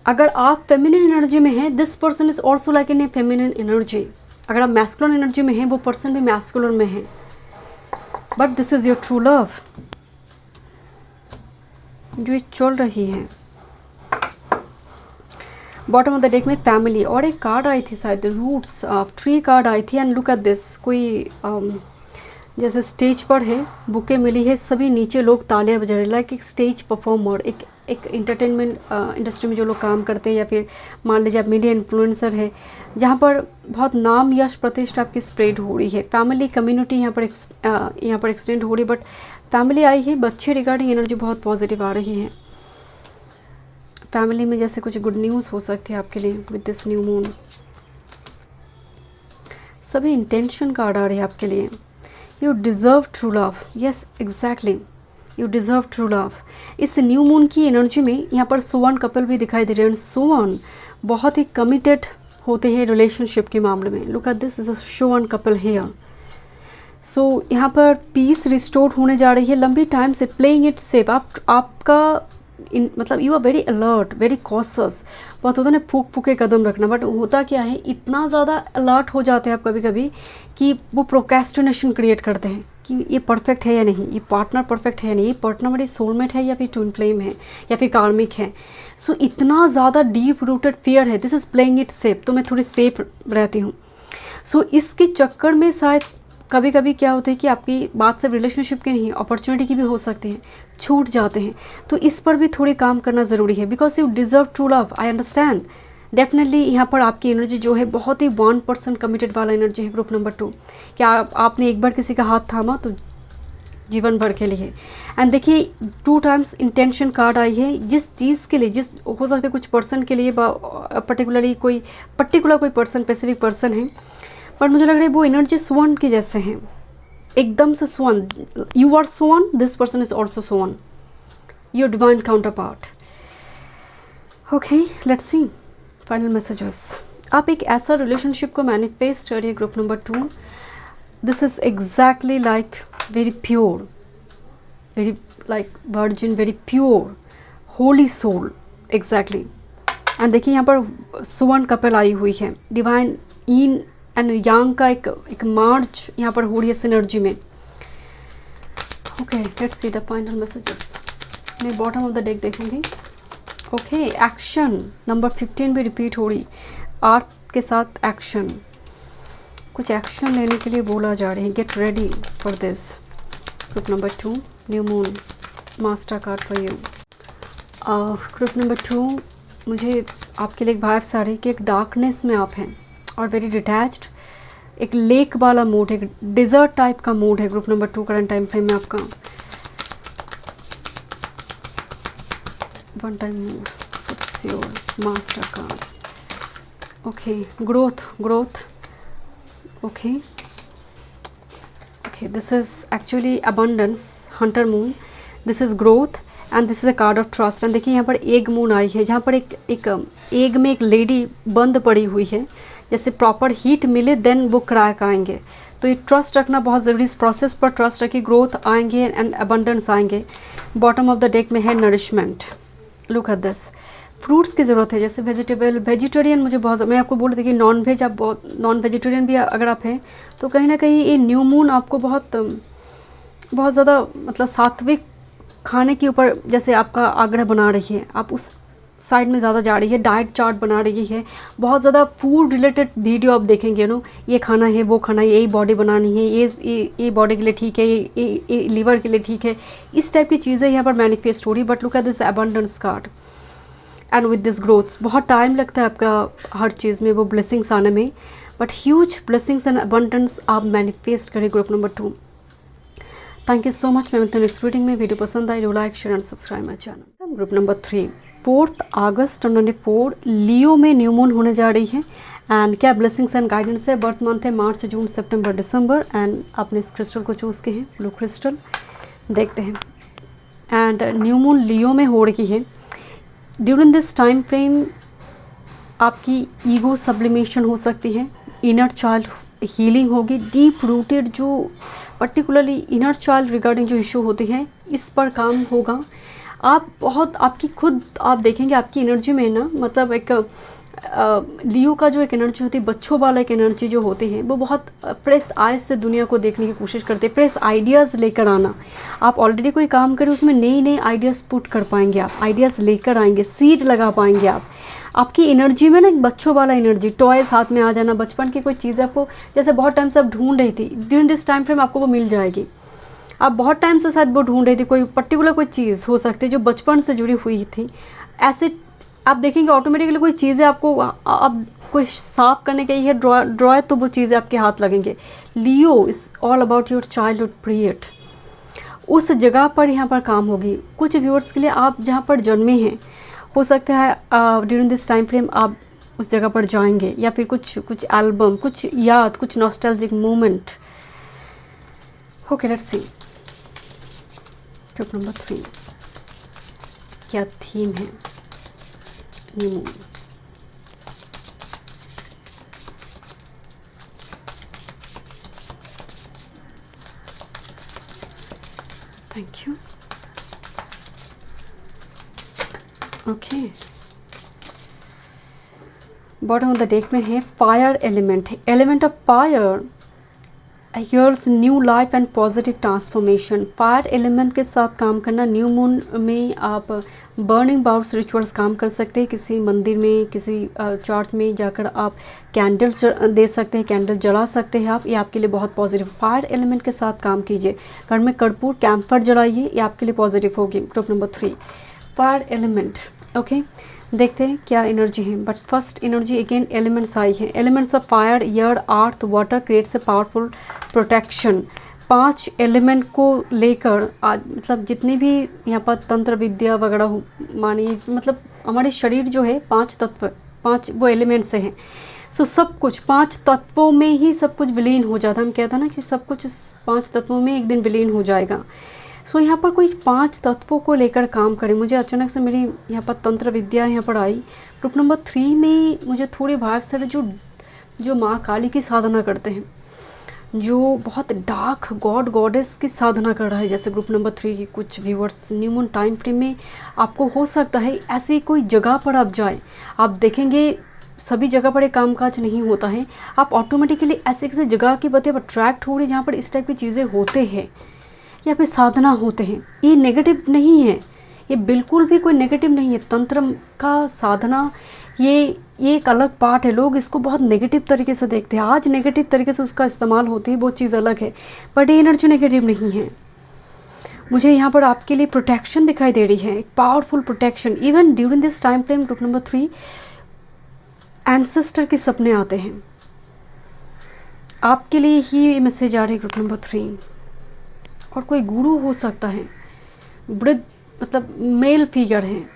अगर आप फेमिनिन एनर्जी में हैं, this person is also like in A feminine energy. अगर आप मैस्कुलिन एनर्जी में हैं, वो पर्सन भी मैस्कुलिन में है, but this is your true love जो ये चल रही है। बॉटम ऑफ द डेक में फैमिली और एक कार्ड आई थी, शायद रूट्स ऑफ ट्री कार्ड आई थी। एंड लुक एट दिस, कोई जैसे स्टेज पर है, बुके मिली है, सभी नीचे लोग तालियां बजा रहे, लाइक एक स्टेज परफॉर्मर, एक इंटरटेनमेंट इंडस्ट्री में जो लोग काम करते हैं, या फिर मान लीजिए आप मीडिया इन्फ्लुएंसर है, जहाँ पर बहुत नाम यश प्रतिष्ठा आपकी स्प्रेड हो रही है। फैमिली कम्युनिटी यहाँ पर एक्सटेंड हो रही है, बट फैमिली आई है, बच्चे रिगार्डिंग एनर्जी बहुत पॉजिटिव आ रही है। फैमिली में जैसे कुछ गुड न्यूज़ हो सकती है आपके लिए विद दिस न्यू मून। सभी इंटेंशन कार्ड आ रही है आपके लिए। You deserve true love, yes exactly, you deserve true love. इस न्यू मून की एनर्जी में यहाँ पर सुवन कपल भी दिखाई दे रहे हैं। सुवन बहुत ही कमिटेड होते हैं रिलेशनशिप के मामले में। Look at this, is a swan couple here. सो यहाँ पर पीस रिस्टोर होने जा रही है लंबी टाइम से। प्लेइंग इट सेफ, आपका मतलब you are very alert, very cautious. बहुत होता है ना फूक फूक के कदम रखना, बट होता क्या है, इतना ज़्यादा अलर्ट हो जाते हैं आप कभी कभी कि वो प्रोक्रेस्टिनेशन क्रिएट करते हैं कि ये परफेक्ट है या नहीं, ये पार्टनर परफेक्ट है या नहीं, ये पार्टनर मेरी सोलमेट है या फिर ट्विन फ्लेम है या फिर कार्मिक है। सो इतना ज़्यादा डीप रूटेड फियर है। This is playing it safe, तो मैं थोड़ी सेफ रहती हूँ। सो इसके चक्कर में शायद कभी कभी क्या होता है कि आपकी बात सिर्फ रिलेशनशिप की नहीं, अपॉर्चुनिटी की भी हो सकती है, छूट जाते हैं। तो इस पर भी थोड़ी काम करना ज़रूरी है, because you deserve true love. I understand definitely यहाँ पर आपकी एनर्जी जो है बहुत ही 1% कमिटेड वाला एनर्जी है ग्रुप नंबर 2। क्या आपने एक बार किसी का हाथ थामा तो जीवन भर के लिए। एंड देखिए 2 टाइम्स इंटेंशन कार्ड आई है। जिस चीज़ के लिए, जिस हो सकता है कुछ पर्सन के लिए पर्टिकुलर कोई पर्सन, स्पेसिफिक पर्सन है, पर मुझे लग रहा है वो एनर्जी स्वर्ण की जैसे हैं, एकदम से स्वर्ण। यू आर स्वर्ण, दिस पर्सन इज ऑल्सो स्वर्ण, your divine counterpart. Okay, let's see final messages. आप एक ऐसा रिलेशनशिप को मैनिफेस्ट करिए group number 2। This is exactly like very pure, very like virgin, very pure, holy soul exactly. And देखिए यहाँ पर स्वर्ण कपल आई हुई है, डिवाइन इन एंड यांग का एक मार्च यहाँ पर हो रही है सिनर्जी में। Okay, let's see the final messages. मैं बॉटम ऑफ द डेक देखूंगी। ओके, एक्शन नंबर 15 भी रिपीट हो रही, अर्थ के साथ एक्शन, कुछ एक्शन लेने के लिए बोला जा रहा है। Get ready for this group number 2, new moon master card for you. Group number 2, मुझे आपके लिए एक वाइब्स आ रही है कि एक डार्कनेस में आप हैं और वेरी डिटैच्ड, एक लेक वाला मूड है, डिज़र्ट टाइप का मूड है group number 2 current time frame में आपका। One time mood, it's your master card. Okay, growth. Okay, this is actually abundance, Hunter moon, this is growth and this is a card of trust. And देखिए यहाँ पर egg moon I है, जहाँ पर एक egg में एक lady बंद पड़ी हुई है, जैसे प्रॉपर हीट मिले देन वो क्रैक आएंगे। तो ये ट्रस्ट रखना बहुत ज़रूरी, इस प्रोसेस पर ट्रस्ट रखिए, ग्रोथ आएंगे एंड अबंडेंस आएंगे। बॉटम ऑफ द डेक में है nourishment, look at this, fruits की ज़रूरत है, जैसे वेजिटेबल, वेजिटेरियन मुझे बहुत, मैं आपको बोल रही थी कि नॉन वेज आप बहुत, नॉन वेजिटेरियन भी अगर आप हैं तो कहीं ना कहीं ये न्यू मून आपको बहुत बहुत ज़्यादा मतलब सात्विक खाने के ऊपर जैसे आपका आग्रह बना रही है, आप उस साइड में ज़्यादा जा रही है, डाइट चार्ट बना रही है, बहुत ज़्यादा फूड रिलेटेड वीडियो आप देखेंगे नो, ये खाना है, वो खाना है, यही बॉडी बनानी है, ये बॉडी के लिए ठीक है, ये लीवर के लिए ठीक है, इस टाइप की चीज़ें यहाँ पर मैनिफेस्ट हो रही है। But look at this abundance card and with this growth, बहुत टाइम लगता है आपका हर चीज़ में वो ब्लेसिंग्स आने में, but huge blessings and abundance आप मैनिफेस्ट करें। Group number 2, thank you so much. मैं मिलती हूँ नेक्स्ट रीडिंग में। वीडियो पसंद आई, do like share and subscribe my channel. Group number 3, 4 अगस्त 2024 लियो में न्यू मून होने जा रही है एंड क्या ब्लेसिंग्स एंड गाइडेंस है। बर्थ मंथ है मार्च, जून, सितंबर, दिसंबर एंड आपने इस क्रिस्टल को चूज़ किए हैं, ब्लू क्रिस्टल। देखते हैं, एंड न्यू मून लियो में हो रही है। ड्यूरिंग दिस टाइम फ्रेम आपकी ईगो सब्लिमेशन हो सकती है, इनर चाइल्ड हीलिंग होगी, डीप रूटेड जो पर्टिकुलरली इनर चाइल्ड रिगार्डिंग जो इशू होती है इस पर काम होगा। आप बहुत आपकी खुद आप देखेंगे आपकी एनर्जी में ना, मतलब एक लियो का जो एक एनर्जी होती है, बच्चों वाला एक एनर्जी जो होती है, वो बहुत फ्रेश आइज से दुनिया को देखने की कोशिश करते हैं, फ्रेश आइडियाज़ लेकर आना। आप ऑलरेडी कोई काम करें उसमें नए नए आइडियाज़ पुट कर पाएंगे, आप आइडियाज़ लेकर आएंगे, सीड लगा पाएंगे आप। आपकी एनर्जी में ना एक बच्चों वाला एनर्जी, टॉयज़ हाथ में आ जाना, बचपन की कोई चीज़ आपको जैसे बहुत टाइम से आप ढूंढ रही थी, ड्यूरिंग दिस टाइम फ्रेम आपको वो मिल जाएगी। आप बहुत टाइम से शायद वो ढूंढ रही थी, कोई पर्टिकुलर कोई चीज़ हो सकती है जो बचपन से जुड़ी हुई थी। ऐसे आप देखेंगे ऑटोमेटिकली कोई चीज़ें आपको, आप कोई साफ करने गई है ड्रॉ तो वो चीज़ें आपके हाथ लगेंगे। Leo is all about your childhood period, उस जगह पर यहाँ पर काम होगी। कुछ व्यूअर्स के लिए आप जहाँ पर जन्मे हैं हो सकता है ड्यूरिंग दिस टाइम फ्रेम आप उस जगह पर जाएंगे, या फिर कुछ एल्बम, कुछ याद, कुछ nostalgic moment. Okay, let's see group number 3 क्या थीम है new moon. Thank you. Okay, bottom of the deck में है फायर एलिमेंट, है element of fire, here's new life and positive transformation. Fire element के साथ काम करना, न्यू मून में आप बर्निंग बाउट्स रिचुअल्स काम कर सकते हैं, किसी मंदिर में, किसी चर्च में जाकर आप कैंडल्स दे सकते हैं, कैंडल जला सकते हैं आप, ये आपके लिए बहुत पॉजिटिव। फायर एलिमेंट के साथ काम कीजिए, घर में कर्पूर कैंपर जलाइए, ये आपके लिए पॉजिटिव होगी। Group number 3 fire element. Okay, देखते हैं क्या एनर्जी है। But first energy again elements आई है, elements of fire, air, earth, water creates a powerful protection. 5 element को लेकर आज मतलब जितनी भी यहाँ पर तंत्र विद्या वगैरह मानिए, मतलब हमारे शरीर जो है 5 तत्व, 5 वो एलिमेंट से हैं। सो सब कुछ 5 तत्वों में ही सब कुछ विलीन हो जाता है। हम कहते हैं ना कि सब कुछ 5 तत्वों में एक दिन विलीन हो जाएगा। सो यहाँ पर कोई 5 तत्वों को लेकर काम करें। मुझे अचानक से मेरी यहाँ पर तंत्र विद्या यहाँ पर आई। ग्रुप नंबर 3 में मुझे थोड़ी वाइब्स है जो माँ काली की साधना करते हैं, जो बहुत डार्क गॉड गॉडेस की साधना कर रहा है, जैसे ग्रुप नंबर 3 की कुछ viewers new moon time frame में आपको हो सकता है ऐसी कोई जगह पर आप जाएं। आप देखेंगे सभी जगह पर एक कामकाज नहीं होता है, आप ऑटोमेटिकली ऐसे किसी जगह की प्रति अट्रैक्ट हो रही जहाँ पर इस टाइप की चीज़ें होते हैं या फिर साधना होते हैं। ये नेगेटिव नहीं है, ये बिल्कुल भी कोई नेगेटिव नहीं है। तंत्र का साधना ये एक अलग पार्ट है, लोग इसको बहुत नेगेटिव तरीके से देखते हैं, आज नेगेटिव तरीके से उसका इस्तेमाल होती है वो चीज़ अलग है, बट ये एनर्जी नेगेटिव नहीं है। मुझे यहाँ पर आपके लिए प्रोटेक्शन दिखाई दे रही है, एक powerful protection. Even during this time frame group number 3 ancestor के सपने आते हैं, आपके लिए ही मैसेज आ रही है ग्रुप नंबर 3। और कोई गुरु हो सकता है, वृद्ध मतलब मेल फिगर हैं।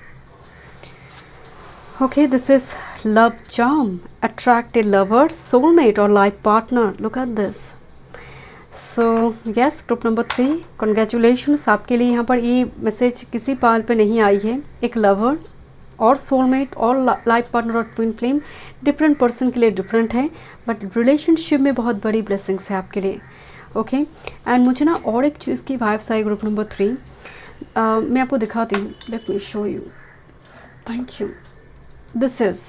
Okay, this is love charm, attract a lover, soulmate और life partner. Look at this. So yes, group number 3 congratulations, आपके लिए यहाँ पर ये मैसेज किसी पाल पे नहीं आई है। एक लवर और सोलमेट और लाइफ पार्टनर और ट्विन फ्लेम डिफरेंट पर्सन के लिए डिफरेंट है, बट रिलेशनशिप में बहुत बड़ी ब्लेसिंग्स है आपके लिए। ओके एंड मुझे ना और एक चीज़ की वाइब्स आई ग्रुप नंबर 3, मैं आपको दिखाती हूँ, let me show you. Thank you. This is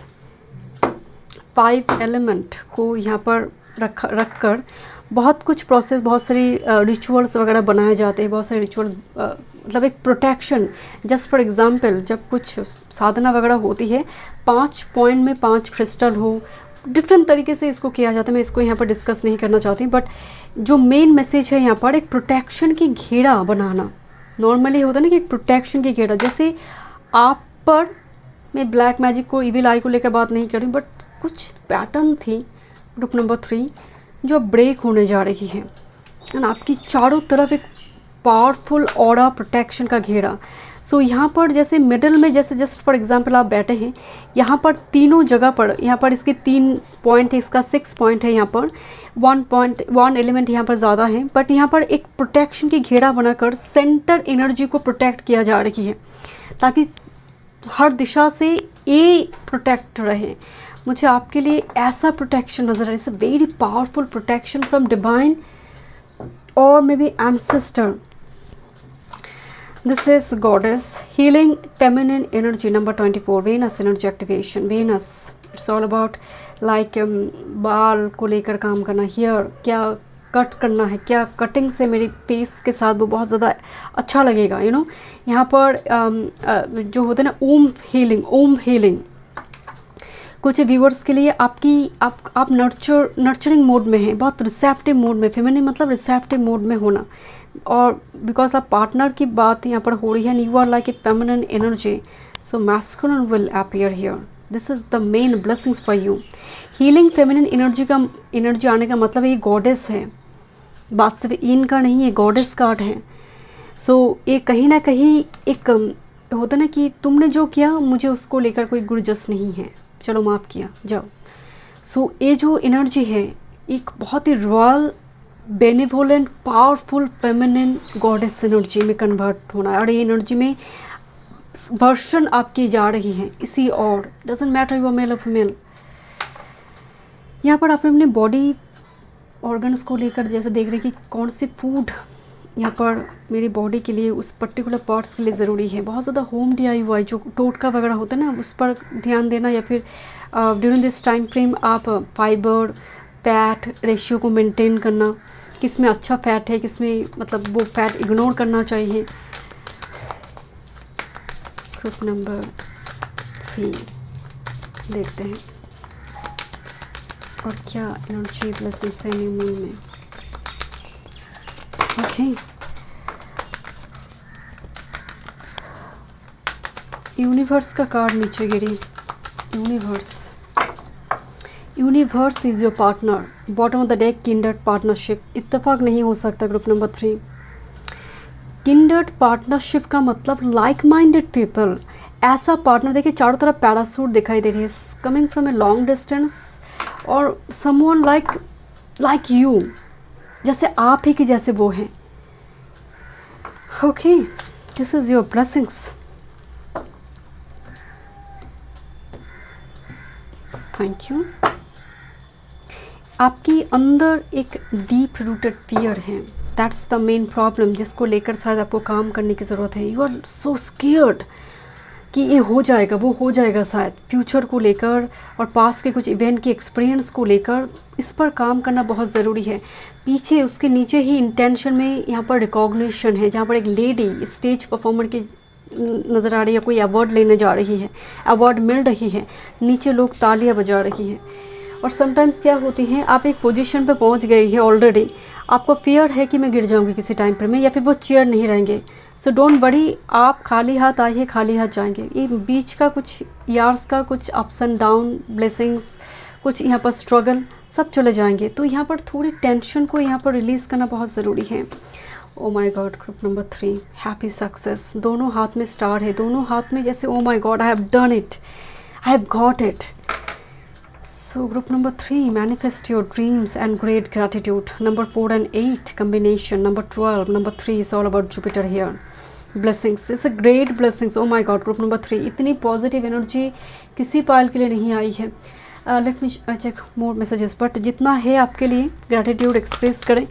5 element को यहाँ पर रख कर बहुत कुछ प्रोसेस, बहुत सारी रिचुअल्स वगैरह बनाए जाते हैं, बहुत सारे रिचुअल्स, मतलब एक प्रोटेक्शन। जस्ट फॉर एग्जांपल जब कुछ साधना वगैरह होती है, 5 पॉइंट में 5 क्रिस्टल हो, डिफरेंट तरीके से इसको किया जाता है, मैं इसको यहाँ पर डिस्कस नहीं करना चाहती, बट जो मेन मैसेज है यहाँ पर एक प्रोटेक्शन की घेरा बनाना। नॉर्मली होता है ना कि एक प्रोटेक्शन की घेरा, जैसे आप पर, मैं ब्लैक मैजिक को, इविल आई को लेकर बात नहीं कर रही, बट कुछ पैटर्न थी ग्रुप नंबर 3 जो ब्रेक होने जा रही है, एंड आपकी चारों तरफ एक पावरफुल ऑरा प्रोटेक्शन का घेरा। सो यहाँ पर जैसे मिडल में, जैसे जस्ट फॉर एग्जांपल आप बैठे हैं, यहाँ पर तीनों जगह पर, यहाँ पर इसके 3 पॉइंट है, इसका 6 पॉइंट है, यहाँ पर 1 एलिमेंट यहाँ पर ज़्यादा है, बट यहाँ पर एक प्रोटेक्शन की घेरा बनाकर सेंटर एनर्जी को प्रोटेक्ट किया जा रही है, ताकि हर दिशा से ये प्रोटेक्ट रहे। मुझे आपके लिए ऐसा प्रोटेक्शन नज़र आ रहा है, it's a very powerful protection from divine और may be ancestor. This is goddess healing feminine energy number 24, Venus energy activation. Venus it's all about like बाल को लेकर काम करना, हेयर क्या कट करना है, क्या कटिंग से मेरे फेस के साथ वो बहुत ज़्यादा अच्छा लगेगा, यू नो। यहाँ पर जो होते हैं ना ओम हीलिंग कुछ व्यूअर्स के लिए आप नर्चरिंग मोड में हैं, बहुत रिसेप्टिव मोड में, फेमिनिन मतलब रिसेप्टिव मोड में होना, और बिकॉज आप पार्टनर की बात यहाँ पर हो रही है, you are like a feminine energy, so masculine will appear here. This is the main blessings for you. Healing feminine energy आने का मतलब ये गॉडेस है, बात सिर्फ इन का नहीं है, गॉडेस का अर्थ है। सो ये कहीं ना कहीं एक होता ना कि तुमने जो किया मुझे उसको लेकर कोई गुरजस नहीं है, चलो माफ़ किया जाओ। सो ये जो एनर्जी है एक बहुत ही royal, benevolent, powerful feminine goddess energy में कन्वर्ट होना है, और ये एनर्जी में वर्षन आपकी जा रही है इसी, और doesn't matter you are male और फीमेल। यहाँ पर आपने अपने बॉडी ऑर्गन्स को लेकर जैसे देख रहे कि कौन सी फूड यहाँ पर मेरी बॉडी के लिए, उस पर्टिकुलर पार्ट्स के लिए ज़रूरी है। बहुत ज़्यादा होम DIY जो टोटका वगैरह होता है ना, उस पर ध्यान देना, या फिर ड्यूरिंग दिस टाइम फ्रेम आप फाइबर फैट रेशियो को मेंटेन करना, किस में अच्छा फैट है, किस में मतलब वो फैट इग्नोर करना चाहिए। ग्रुप नंबर 3 देखते हैं और क्या एनर्जी ब्लेसिंग्स है न्यू मून में। ओके, यूनिवर्स का कार्ड नीचे गिरी। Universe is your partner, bottom of the deck kindred partnership. इत्तेफाक नहीं हो सकता ग्रुप नंबर 3। किंडर्ड पार्टनरशिप का मतलब लाइक माइंडेड पीपल, ऐसा पार्टनर। देखिए चारों तरफ पैरासूट दिखाई दे रही है, coming from a long distance, और समवन लाइक यू, जैसे आप ही के जैसे वो हैं। Okay, this is your blessings. Thank you. आपकी अंदर एक डीप रूटेड फियर है, दैट्स द मेन प्रॉब्लम, जिसको लेकर शायद आपको काम करने की ज़रूरत है। यू आर सो स्केयर्ड कि ये हो जाएगा, वो हो जाएगा, शायद फ्यूचर को लेकर और पास्ट के कुछ इवेंट के एक्सपीरियंस को लेकर इस पर काम करना बहुत ज़रूरी है। पीछे उसके नीचे ही इंटेंशन में यहाँ पर रिकॉग्निशन है, जहाँ पर एक लेडी स्टेज परफॉर्मर की नज़र आ रही है, कोई अवार्ड लेने जा रही है, अवार्ड मिल रही है, नीचे लोग तालियां बजा रही हैं। और समटाइम्स क्या होती हैं, आप एक पोजीशन पे पहुंच गई है ऑलरेडी, आपको फियर है कि मैं गिर जाऊंगी किसी टाइम पर में, या फिर वो चेयर नहीं रहेंगे। सो डोंट वरी, आप खाली हाथ आइए, खाली हाथ जाएंगे। ये बीच का कुछ ईयर्स का कुछ अप्स एंड डाउन, ब्लेसिंग्स, कुछ यहाँ पर स्ट्रगल, सब चले जाएंगे। तो यहाँ पर थोड़ी टेंशन को यहाँ पर रिलीज़ करना बहुत ज़रूरी है। Oh my god, group number 3 happy success. दोनों हाथ में स्टार है, दोनों हाथ में जैसे oh my god I have done it, I have got it. So group number 3 manifest your dreams and great gratitude. Number 4 and 8 combination, number 12, number 3 is all about Jupiter here. Blessings, it's a great blessings. O my God, group number 3, इतनी positive energy किसी पाल के लिए नहीं आई है। Let me check more messages, but जितना है आपके लिए ग्रैटिट्यूड एक्सप्रेस करें।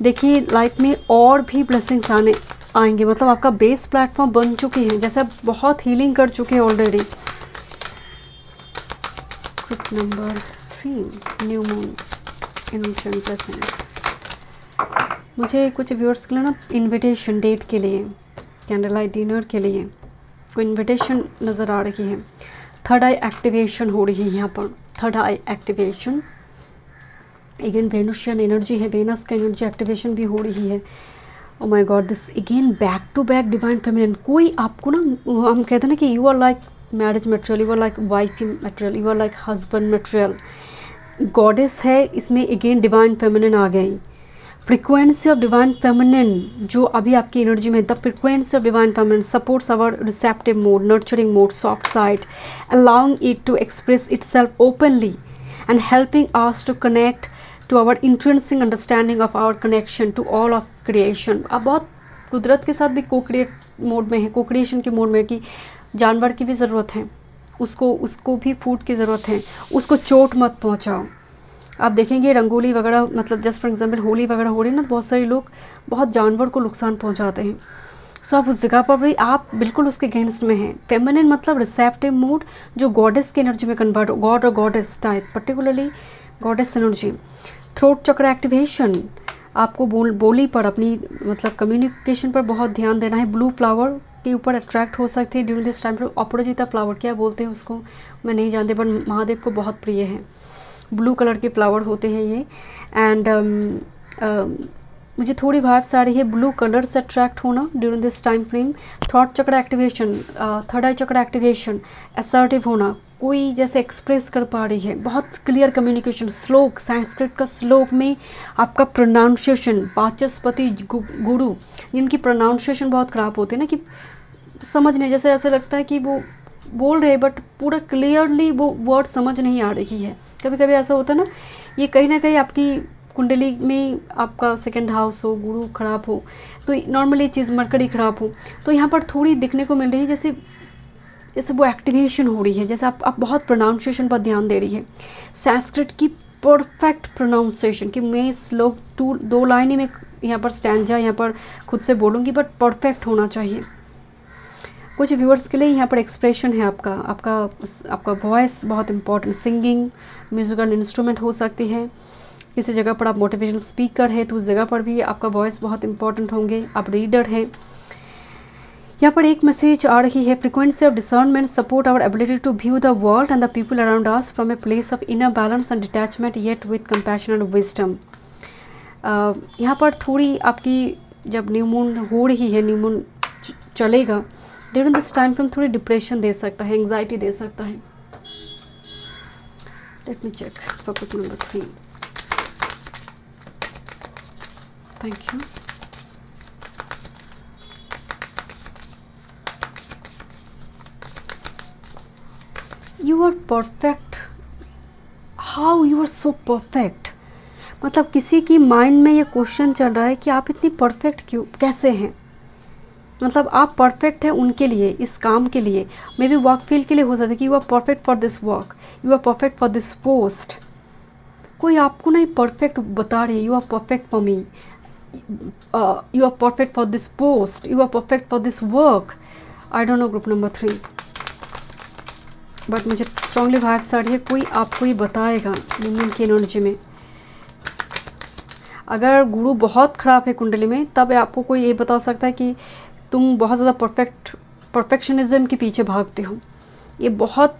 देखिए लाइफ में और भी ब्लेसिंग्स आएंगे, मतलब आपका बेस प्लेटफॉर्म बन चुकी है, जैसे आप बहुत हीलिंग कर चुके हैं already. Group number 3, new moon invitation blessings. मुझे कुछ व्यूअर्स के लिए ना इनविटेशन डेट के लिए, कैंडल लाइट डिनर के लिए कोई इनविटेशन नज़र आ रही है। थर्ड आई एक्टिवेशन हो रही है यहाँ पर, third eye activation. Again Venusian energy है, वेनस का एनर्जी एक्टिवेशन भी हो रही है। Oh my God, this again back to back divine feminine. कोई आपको ना, हम कहते हैं ना कि you are like marriage material, you are like wife material, you are like husband material. Goddess है इसमें, अगेन डिवाइन फेमिनिन आ गई। फ्रीक्वेंसी ऑफ डिवाइन फेमिनिन जो अभी आपकी एनर्जी में, the frequency of divine feminine supports our receptive mode, nurturing mode, soft side, allowing it to express itself openly and helping us to connect to our intrinsic understanding of our connection to all of creation. अब बहुत कुदरत के साथ भी को create mode में है, को क्रिएशन के मोड में है कि जानवर की भी ज़रूरत है, उसको भी फूड की ज़रूरत है, उसको चोट मत पहुंचाओ। आप देखेंगे रंगोली वगैरह, मतलब जस्ट फॉर एग्जांपल होली वगैरह हो रही है ना, बहुत सारे लोग बहुत जानवर को नुकसान पहुंचाते हैं। सो आप उस जगह पर भी आप बिल्कुल उसके अगेंस्ट में हैं। फेमिनिन मतलब रिसेप्टिव मोड जो गॉडेस की एनर्जी में कन्वर्ट हो, गॉड और goddess type, particularly goddess energy. Throat चक्र एक्टिवेशन, आपको बोली पर अपनी मतलब कम्युनिकेशन पर बहुत ध्यान देना है। ब्लू फ्लावर के ऊपर अट्रैक्ट हो सकते हैं ड्यूरिंग दिस टाइम पर। अपराजिता फ्लावर क्या बोलते हैं उसको मैं नहीं जानती, बट महादेव को बहुत प्रिय है। ब्लू कलर के फ्लावर होते हैं ये। एंड मुझे थोड़ी वाइब्स आ रही है ब्लू कलर से अट्रैक्ट होना during this time frame. Thought चक्र एक्टिवेशन, थर्ड आई चक्र एक्टिवेशन, असर्टिव होना, कोई जैसे एक्सप्रेस कर पा रही है, बहुत क्लियर कम्युनिकेशन। श्लोक, संस्कृत का श्लोक में आपका प्रोनाउंसिएशन, वाचस्पति गुरु, जिनकी प्रोनाउंसिएशन बहुत ख़राब होती है ना, कि समझ नहीं, जैसे ऐसा लगता है कि वो बोल रहे बट पूरा क्लियरली वो वर्ड समझ नहीं आ रही है। कभी कभी ऐसा होता है ना, ये कहीं ना कहीं आपकी कुंडली में आपका सेकंड हाउस हो, गुरु खराब हो, तो नॉर्मली चीज़ मरकरी खराब हो, तो यहाँ पर थोड़ी दिखने को मिल रही है जैसे वो एक्टिवेशन हो रही है, जैसे आप बहुत प्रोनाउंसिएशन पर ध्यान दे रही है। संस्कृत की परफेक्ट प्रोनाउंसिएशन, कि मैं श्लोक 2 लाइन में यहाँ पर स्टैंजा यहाँ पर खुद से बोलूँगी, बट परफेक्ट होना चाहिए। कुछ व्यूअर्स के लिए यहाँ पर एक्सप्रेशन है आपका वॉइस बहुत इंपॉर्टेंट। सिंगिंग, म्यूजिकल इंस्ट्रूमेंट हो सकती है। किसी जगह पर आप मोटिवेशनल स्पीकर है तो उस जगह पर भी आपका वॉइस बहुत इंपॉर्टेंट होंगे। आप रीडर हैं। यहाँ पर एक मैसेज आ रही है, frequency of discernment support our ability to view the world and the people around us from a place of inner balance and detachment yet with compassion and wisdom. यहाँ पर थोड़ी आपकी जब न्यू मून हो रही है, न्यू मून चलेगा during this time frame, थोड़ी डिप्रेशन दे सकता है, एंग्जाइटी दे सकता है। Let me check for group number 3। Thank you. You are perfect. How you are so perfect, मतलब किसी की माइंड में ये क्वेश्चन चल रहा है कि आप इतनी परफेक्ट क्यों, कैसे हैं। मतलब आप परफेक्ट हैं उनके लिए, इस काम के लिए, मे बी वर्क फील्ड के लिए हो सकता है कि you are perfect for this work, you are perfect for this post. कोई आपको नहीं परफेक्ट बता रही है, you are perfect for me, you are perfect for this post, you are perfect for this work. I don't know group number 3, but मुझे strongly vibes आ रही है, कोई आपको ये बताएगा मून की एनर्जी में। अगर गुरु बहुत ख़राब है कुंडली में, तब आपको कोई ये बता सकता है कि तुम बहुत ज़्यादा परफेक्शनिज्म के पीछे भागते हो। ये बहुत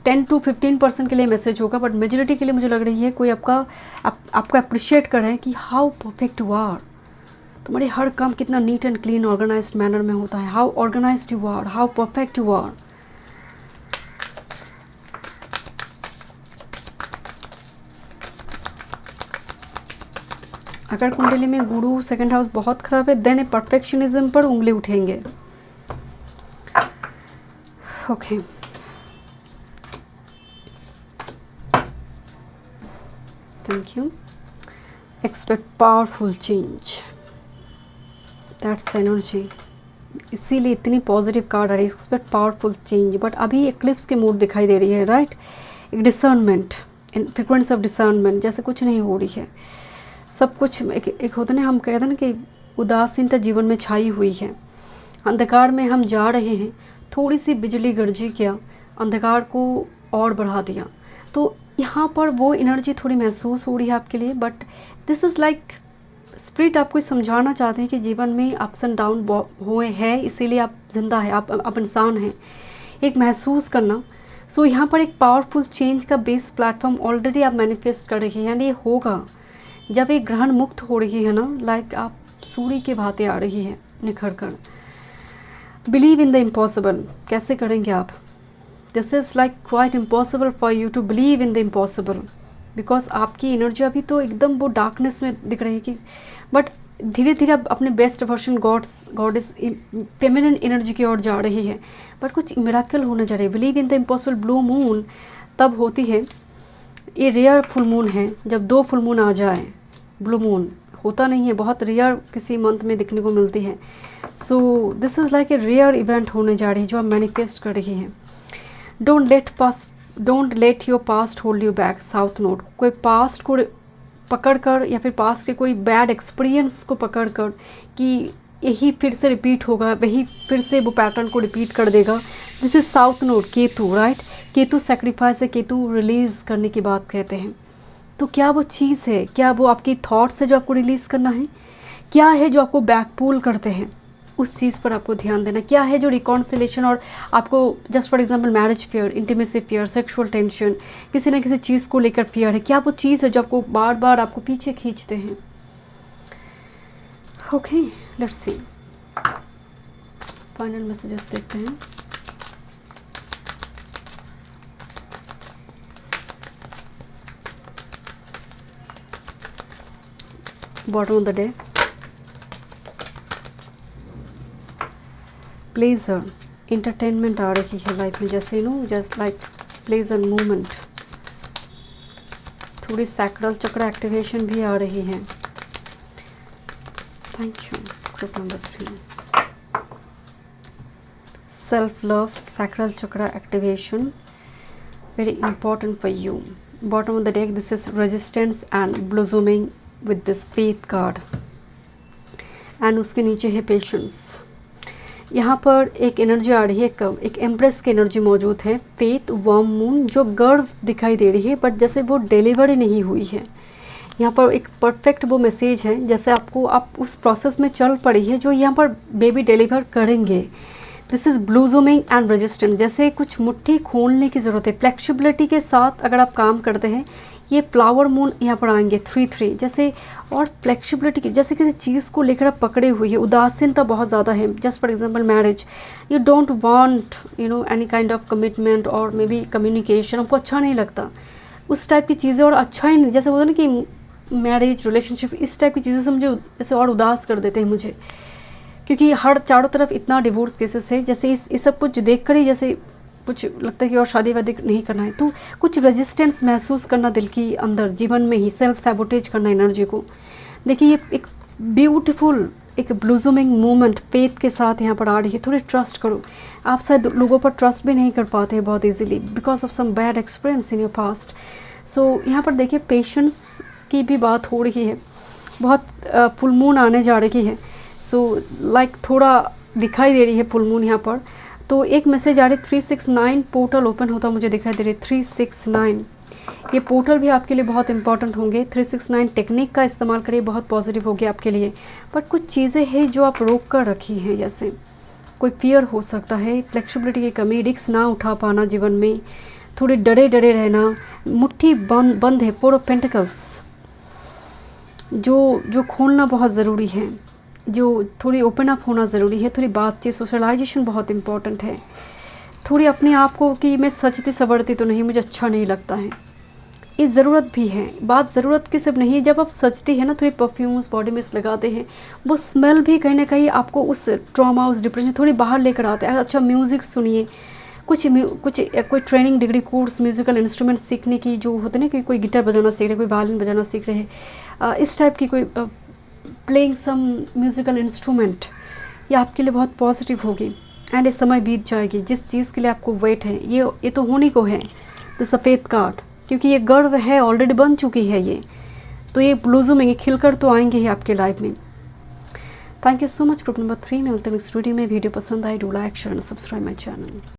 10 to 15% के लिए मैसेज होगा, बट मेजॉरिटी के लिए मुझे लग रही है कोई आपको अप्रिशिएट कर रहा है कि हाउ परफेक्ट यू आर। तुम्हारे हर काम कितना neat and clean organized manner में होता है। How organized you are, how perfect you are. अगर कुंडली में गुरु सेकंड हाउस बहुत ख़राब है, देन ए परफेक्शनिज्म पर उंगली उठेंगे। Okay, thank you. Expect powerful change, that's energy. इसीलिए इतनी पॉजिटिव कार्ड आ रही है, एक्सपेक्ट पावरफुल चेंज। बट अभी एक्लिप्स की मूड दिखाई दे रही है, राइट। एक डिसर्नमेंट, फ्रिक्वेंसी ऑफ डिसर्नमेंट, जैसे कुछ नहीं हो रही है, सब कुछ एक होता ना, हम कहते हैं ना कि उदासीनता जीवन में छाई हुई है, अंधकार में हम जा रहे हैं। थोड़ी सी बिजली गरजी क्या, अंधकार को और बढ़ा दिया। तो यहाँ पर वो एनर्जी थोड़ी महसूस हो रही है आपके लिए। But this is like spirit आपको समझाना चाहते हैं कि जीवन में अप्स एंड डाउन हुए हैं, इसीलिए आप जिंदा है, आप इंसान हैं, एक महसूस करना। सो यहाँ पर एक पावरफुल चेंज का बेस प्लेटफॉर्म ऑलरेडी आप मैनिफेस्ट कर रही हैं, यानी ये होगा जब एक ग्रहण मुक्त हो रही है ना, लाइक आप सूर्य के भांति आ रही है निखर कर। बिलीव इन द इम्पॉसिबल, कैसे करेंगे आप? This is like quite impossible for you to believe in the impossible, because आपकी एनर्जी अभी तो एकदम वो डार्कनेस में दिख रही है कि, बट धीरे धीरे आप अपने best version goddess feminine energy की ओर जा रही है। बट कुछ मिराकल होने जा रही है। Believe in the impossible blue moon तब होती है, ये रेयर फुल मून है, जब 2 फुल मून आ जाए। ब्लू मून होता नहीं है, बहुत रेयर किसी मंथ में दिखने को मिलती है। So this is like a rare event होने जा रही है जो आप मैनिफेस्ट कर रही हैं। Don't let your past hold you back. South node, कोई पास्ट को पकड़ कर या फिर पास्ट के कोई बैड एक्सपीरियंस को पकड़ कर कि यही फिर से रिपीट होगा, वही फिर से वो पैटर्न को रिपीट कर देगा। This is south node, Ketu, right. Ketu sacrifice है, केतु रिलीज़ करने की बात कहते हैं। तो क्या वो चीज़ है, क्या वो आपकी थॉट्स है जो आपको रिलीज़ करना है, क्या है जो आपको बैकपुल करते हैं, उस चीज़ पर आपको ध्यान देना। क्या है जो रिकॉन्सिलेशन और आपको, just for example marriage fear, intimacy fear, sexual tension, किसी न किसी चीज़ को लेकर फियर है, क्या वो चीज़ है जो आपको बार बार आपको पीछे खींचते हैं। Okay, let's see final messages देखते हैं। Bottom of the day, pleasure, entertainment आ रही है लाइफ में, जैसे जस्ट लाइक प्लेजर मूवमेंट। थोड़ी सैक्रल चक्र एक्टिवेशन भी आ रही है। Thank you. Group number 3, self love, sacral chakra activation, very important for you. Bottom of the deck, this is resistance and blooming with this faith card, and उसके नीचे है patience. यहाँ पर एक एनर्जी आ रही है, एक एम्प्रेस की एनर्जी मौजूद है, फेथ, वर्म मून, जो गर्व दिखाई दे रही है, बट जैसे वो डिलीवरी नहीं हुई है। यहाँ पर एक परफेक्ट वो मैसेज है, जैसे आपको आप उस प्रोसेस में चल पड़ी है जो यहाँ पर बेबी डिलीवर करेंगे। This is blooming and resistant, जैसे कुछ मुट्ठी खोलने की ज़रूरत है। फ्लेक्सिबिलिटी के साथ अगर आप काम करते हैं, ये फ्लावर मून यहाँ पर आएंगे 3-3 जैसे, और फ्लेक्सिबिलिटी की, जैसे किसी चीज़ को लेकर आप पकड़े हुए हैं, उदासीनता बहुत ज़्यादा है। Just for example marriage, you don't want any kind of commitment और मे बी कम्युनिकेशन, आपको अच्छा नहीं लगता उस टाइप की चीज़ें, और अच्छा ही नहीं, जैसे होता है ना कि मैरिज रिलेशनशिप इस टाइप की चीज़ों से मुझे जैसे और उदास कर देते हैं मुझे, क्योंकि हर चारों तरफ इतना डिवोर्स केसेस है, जैसे इस सब कुछ देख कर ही जैसे कुछ लगता है कि और शादी वादी नहीं करना है। तो कुछ रेजिस्टेंस महसूस करना दिल की अंदर, जीवन में ही सेल्फ सैबोटेज करना एनर्जी को। देखिए ये एक ब्यूटीफुल एक ब्लूमिंग मूवमेंट फेथ के साथ यहाँ पर आ रही है। थोड़ी ट्रस्ट करो। आप शायद लोगों पर ट्रस्ट भी नहीं कर पाते हैं बहुत easily because of some bad experience in your past. So यहाँ पर देखिए पेशेंस की भी बात हो रही है, बहुत फुल मून आने जा रही है। सो लाइक थोड़ा दिखाई दे रही है फुल मून यहाँ पर। तो एक मैसेज आ रही है 369 पोर्टल ओपन होता मुझे दिखाई दे रही है। 369 ये पोर्टल भी आपके लिए बहुत इंपॉर्टेंट होंगे। 369 टेक्निक का इस्तेमाल करिए, बहुत पॉजिटिव होगी आपके लिए। बट कुछ चीज़ें हैं जो आप रोक कर रखी हैं, जैसे कोई फियर हो सकता है, फ्लेक्सिबिलिटी की कमी, रिस्क ना उठा पाना जीवन में, थोड़े डरे डरे रहना, मुट्ठी बंद है। 4 ऑफ पेंटिकल्स जो खोलना बहुत ज़रूरी है, जो थोड़ी ओपन अप होना ज़रूरी है, थोड़ी बातचीत सोशलाइजेशन बहुत इंपॉर्टेंट है। थोड़ी अपने आप को कि मैं सचती सवरती तो नहीं, मुझे अच्छा नहीं लगता है, ये ज़रूरत भी है। बात ज़रूरत की सिर्फ नहीं है, जब आप सचती है ना, थोड़ी परफ्यूम्स बॉडी में लगाते हैं, वो स्मेल भी कहीं ना कहीं आपको उस ट्रॉमा उस डिप्रेशन थोड़ी बाहर लेकर आते हैं। अच्छा म्यूज़िक सुनिए, कोई training degree course musical instrument सीखने की जो होते हैं ना, कि कोई गिटार बजाना सीख रहे, कोई वायलिन बजाना सीख रहे हैं, इस टाइप की कोई प्लेइंग सम म्यूज़िकल इंस्ट्रूमेंट, ये आपके लिए बहुत पॉजिटिव होगी एंड ये समय बीत जाएगी। जिस चीज़ के लिए आपको वेट है ये तो होने को है, द सफ़ेद कार्ड, क्योंकि ये गर्व है, ऑलरेडी बन चुकी है ये, तो ये ब्लूज़ूमिंग खिलकर तो आएंगे ही आपके लाइफ में। Thank you so much. Group number 3 में मिलते हैं नेक्स्ट वीडियो में। वीडियो पसंद आए do like share and subscribe my channel.